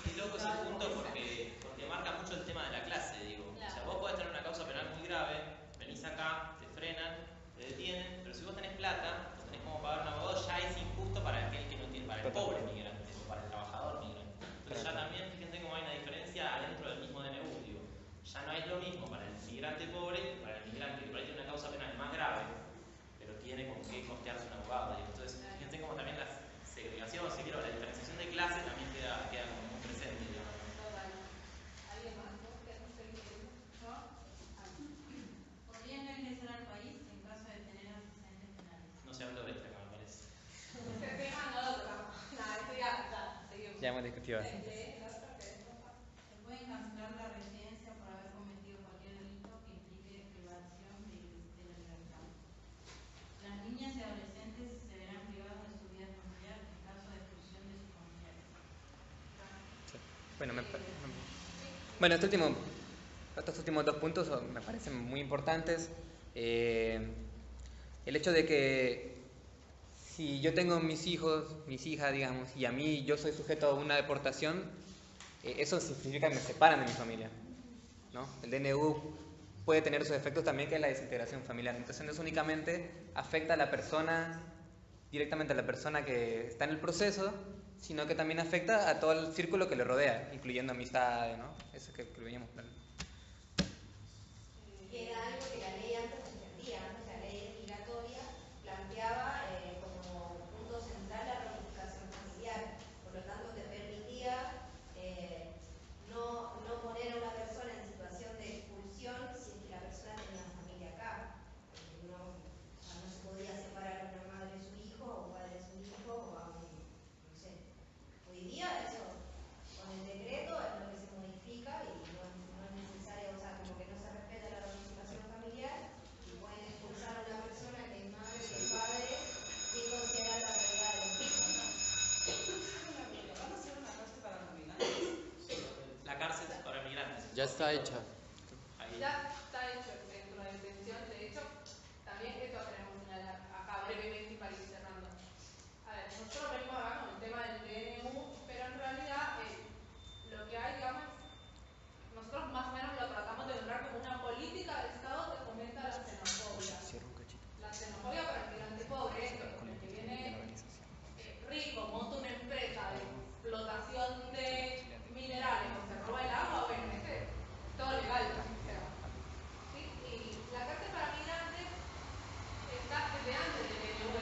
es loco ese punto porque marca mucho el tema de la clase, digo. O sea, vos podés tener una causa penal muy grave, venís acá, te frenan, te detienen, pero si vos tenés plata, o tenés como pagar un abogado, ya es injusto para aquel que no tiene, para el pobre migrante o para el trabajador migrante. Entonces ya también, fíjense cómo hay una diferencia adentro del mismo DNU, digo. Ya no es lo mismo para el migrante pobre que para el migrante que por ahí tiene una causa penal más grave, pero tiene con qué costearse un abogado, digo. Entonces, fíjense cómo también la segregación, si quiero, la diferenciación de clase también queda como muy presente, digamos. ¿Alguien más? ¿Vos querés seguir? ¿No? ¿Podrían no ingresar al país en caso de tener antecedentes penales? No se habló de esta, me parece. Ya hemos discutido así. Se pueden cancelar la residencia por haber cometido cualquier delito que implique privación de la libertad. Las niñas y adolescentes se verán privadas de su vida familiar en caso de expulsión de sus familiares. Bueno, estos últimos 2 puntos me parecen muy importantes. El hecho de que si yo tengo mis hijos, mis hijas, digamos, y a mí yo soy sujeto a una deportación, eso significa que me separan de mi familia, ¿no? El DNU puede tener sus efectos también, que es la desintegración familiar. Entonces no es únicamente afecta a la persona, directamente a la persona que está en el proceso, sino que también afecta a todo el círculo que le rodea, incluyendo amistades, ¿no? Eso que lo veíamos claro. Y era algo que la ley antes defendía, antes la ley migratoria planteaba como punto central la reunificación familiar, por lo tanto te permitía no poner a una persona en situación de expulsión si es que la persona tenía familia acá, porque no se podía separar a una madre de su hijo o un padre de su hijo o a un, no sé. Hoy día eso, con el decreto es lo que se modifica y no es necesario, o sea, como que no se respeta la reunificación familiar y pueden expulsar a una persona que es madre o padre sin considerar la realidad de los hijos. ¿Van a hacer una cárcel para los migrantes? La cárcel para migrantes. Ya está hecha. Ya está hecho dentro de la detención. De hecho, también esto queremos señalar acá brevemente y para ir cerrando. A ver, nosotros venimos acá con el tema del DNU, pero en realidad lo que hay, digamos, nosotros más o menos lo tratamos de nombrar como una política del Estado que fomenta la xenofobia. La xenofobia para el migrante pobre, esto, el que viene rico, monta una empresa de explotación de minerales o se roba el agua, bueno, todo legal, ¿sí? Y la cárcel para migrantes está desde antes del DNU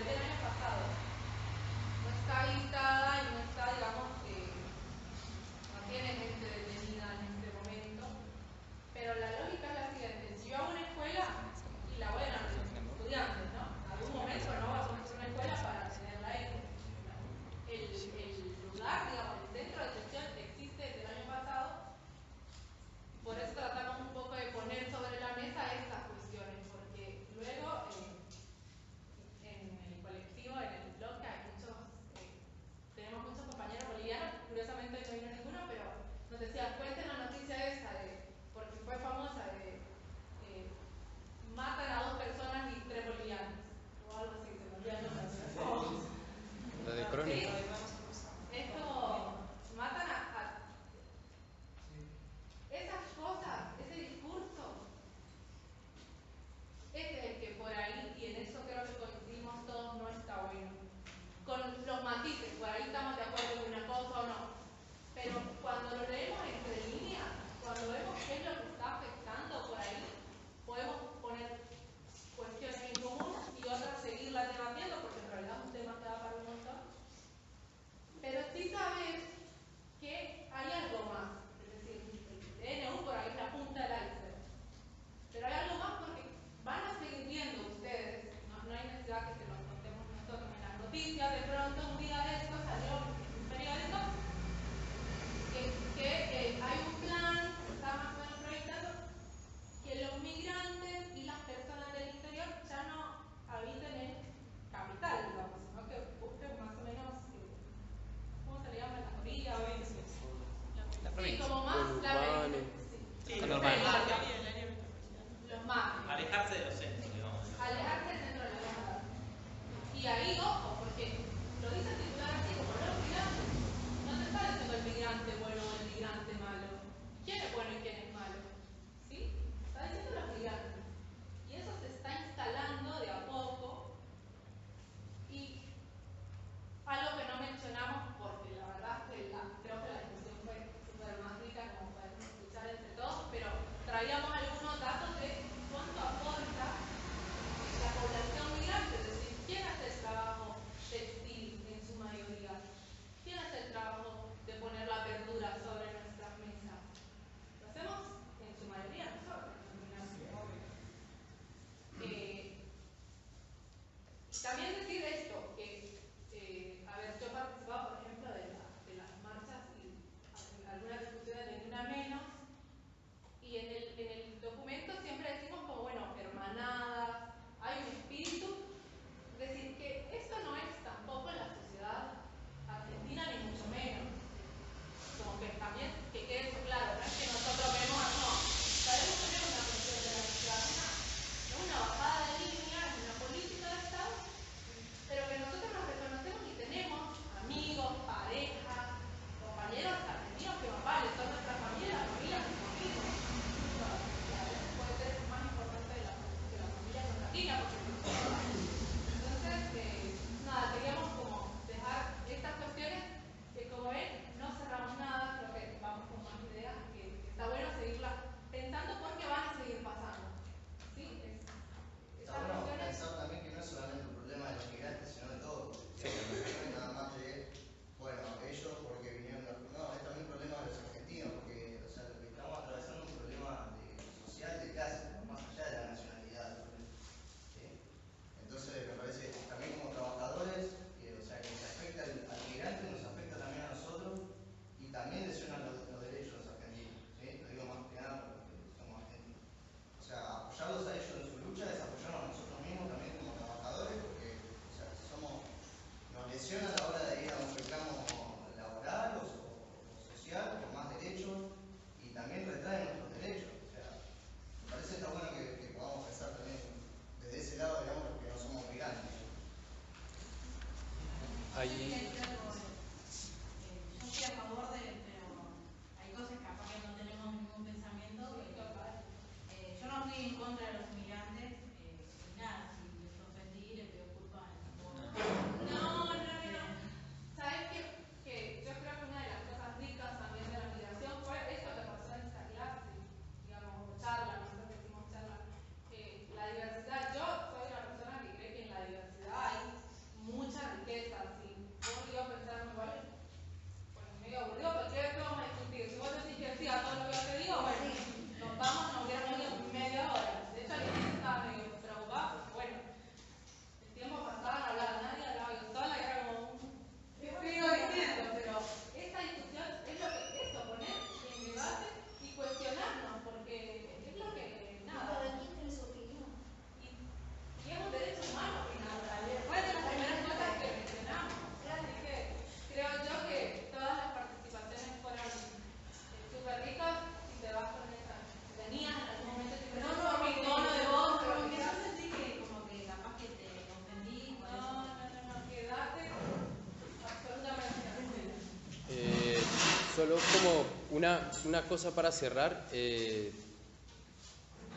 una cosa para cerrar.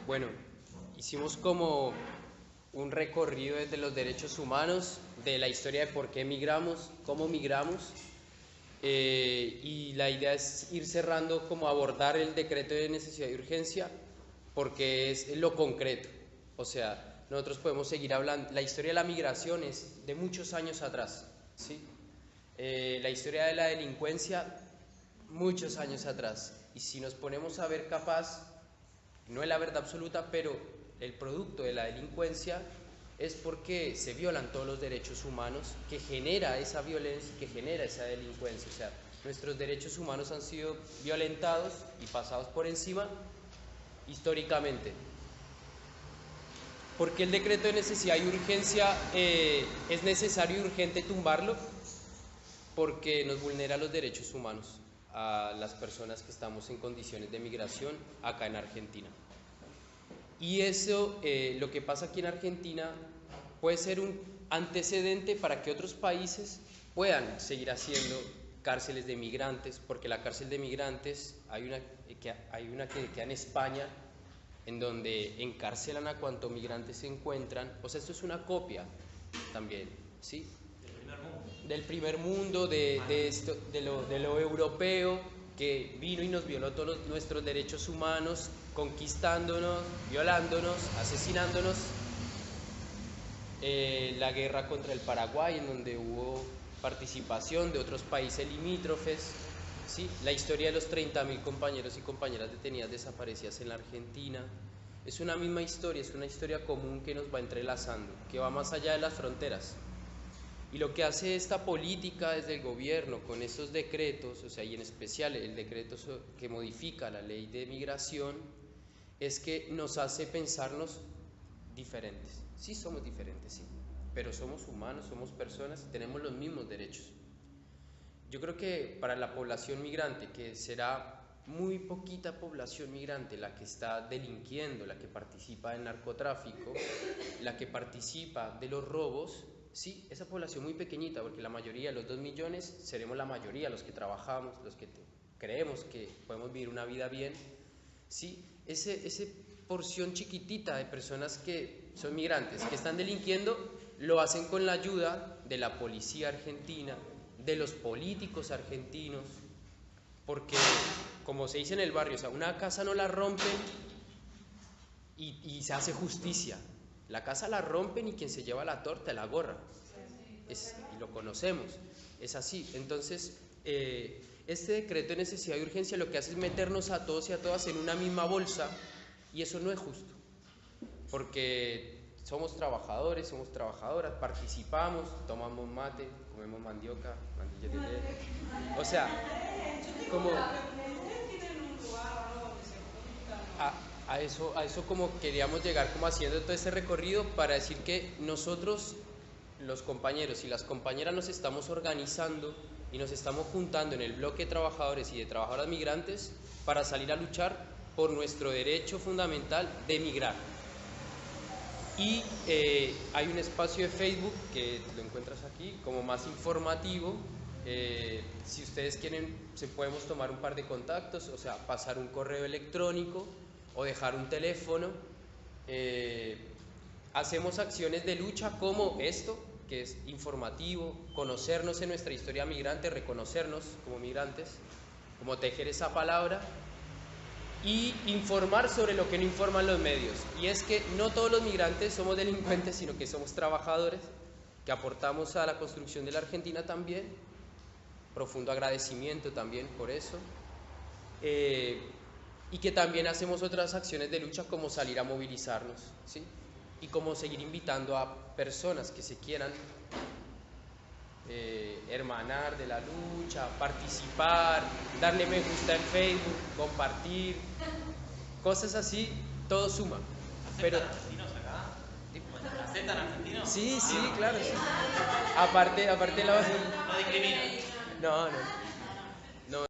Bueno, hicimos como un recorrido desde los derechos humanos, de la historia de por qué migramos, cómo migramos, y la idea es ir cerrando, como abordar el decreto de necesidad y urgencia, porque es lo concreto. O sea, nosotros podemos seguir hablando, la historia de la migración es de muchos años atrás, ¿sí? La historia de la delincuencia, muchos años atrás, y si nos ponemos a ver, capaz, no es la verdad absoluta, pero el producto de la delincuencia es porque se violan todos los derechos humanos, que genera esa violencia, que genera esa delincuencia. O sea, nuestros derechos humanos han sido violentados y pasados por encima históricamente. ¿Por qué el decreto de necesidad y urgencia es necesario y urgente tumbarlo? Porque nos vulnera los derechos humanos a las personas que estamos en condiciones de migración acá en Argentina. Y eso, lo que pasa aquí en Argentina, puede ser un antecedente para que otros países puedan seguir haciendo cárceles de migrantes, porque la cárcel de migrantes, hay una que queda en España, en donde encarcelan a cuantos migrantes se encuentran. O sea, esto es una copia también, ¿sí? Del primer mundo, de lo europeo, que vino y nos violó todos nuestros derechos humanos, conquistándonos, violándonos, asesinándonos. La guerra contra el Paraguay, en donde hubo participación de otros países limítrofes, ¿sí? La historia de los 30.000 compañeros y compañeras detenidas desaparecidas en la Argentina. Es una misma historia, es una historia común que nos va entrelazando, que va más allá de las fronteras. Y lo que hace esta política desde el gobierno con estos decretos, o sea, y en especial el decreto que modifica la ley de migración, es que nos hace pensarnos diferentes. Sí somos diferentes, sí, pero somos humanos, somos personas y tenemos los mismos derechos. Yo creo que para la población migrante, que será muy poquita población migrante la que está delinquiendo, la que participa del narcotráfico, la que participa de los robos, sí, esa población muy pequeñita, porque la mayoría, los 2 millones, seremos la mayoría los que trabajamos, los que creemos que podemos vivir una vida bien, sí, ese porción chiquitita de personas que son migrantes, que están delinquiendo, lo hacen con la ayuda de la policía argentina, de los políticos argentinos, porque, como se dice en el barrio, o sea, una casa no la rompen y se hace justicia. La casa la rompen y quien se lleva la torta, la gorra. Y lo conocemos, es así. Entonces, este decreto de necesidad y urgencia lo que hace es meternos a todos y a todas en una misma bolsa, y eso no es justo, porque somos trabajadores, somos trabajadoras, participamos, tomamos mate, comemos mandioca, mandillas de leche. O sea, como a eso como queríamos llegar, como haciendo todo ese recorrido para decir que nosotros, los compañeros y las compañeras, nos estamos organizando y nos estamos juntando en el bloque de trabajadores y de trabajadoras migrantes para salir a luchar por nuestro derecho fundamental de migrar. Y hay un espacio de Facebook que lo encuentras aquí como más informativo. Si ustedes quieren, podemos tomar un par de contactos, o sea, pasar un correo electrónico o dejar un teléfono. Hacemos acciones de lucha como esto, que es informativo, conocernos en nuestra historia migrante, reconocernos como migrantes, como tejer esa palabra, y informar sobre lo que no informan los medios. Y es que no todos los migrantes somos delincuentes, sino que somos trabajadores, que aportamos a la construcción de la Argentina también. Profundo agradecimiento también por eso. Y que también hacemos otras acciones de lucha, como salir a movilizarnos, ¿sí? Y como seguir invitando a personas que se quieran hermanar de la lucha, participar, darle me gusta en Facebook, compartir, cosas así, todo suma. Pero ¿Argentinos acá? ¿Aceptan argentinos? sí, claro, sí. Aparte la... No discriminan. No.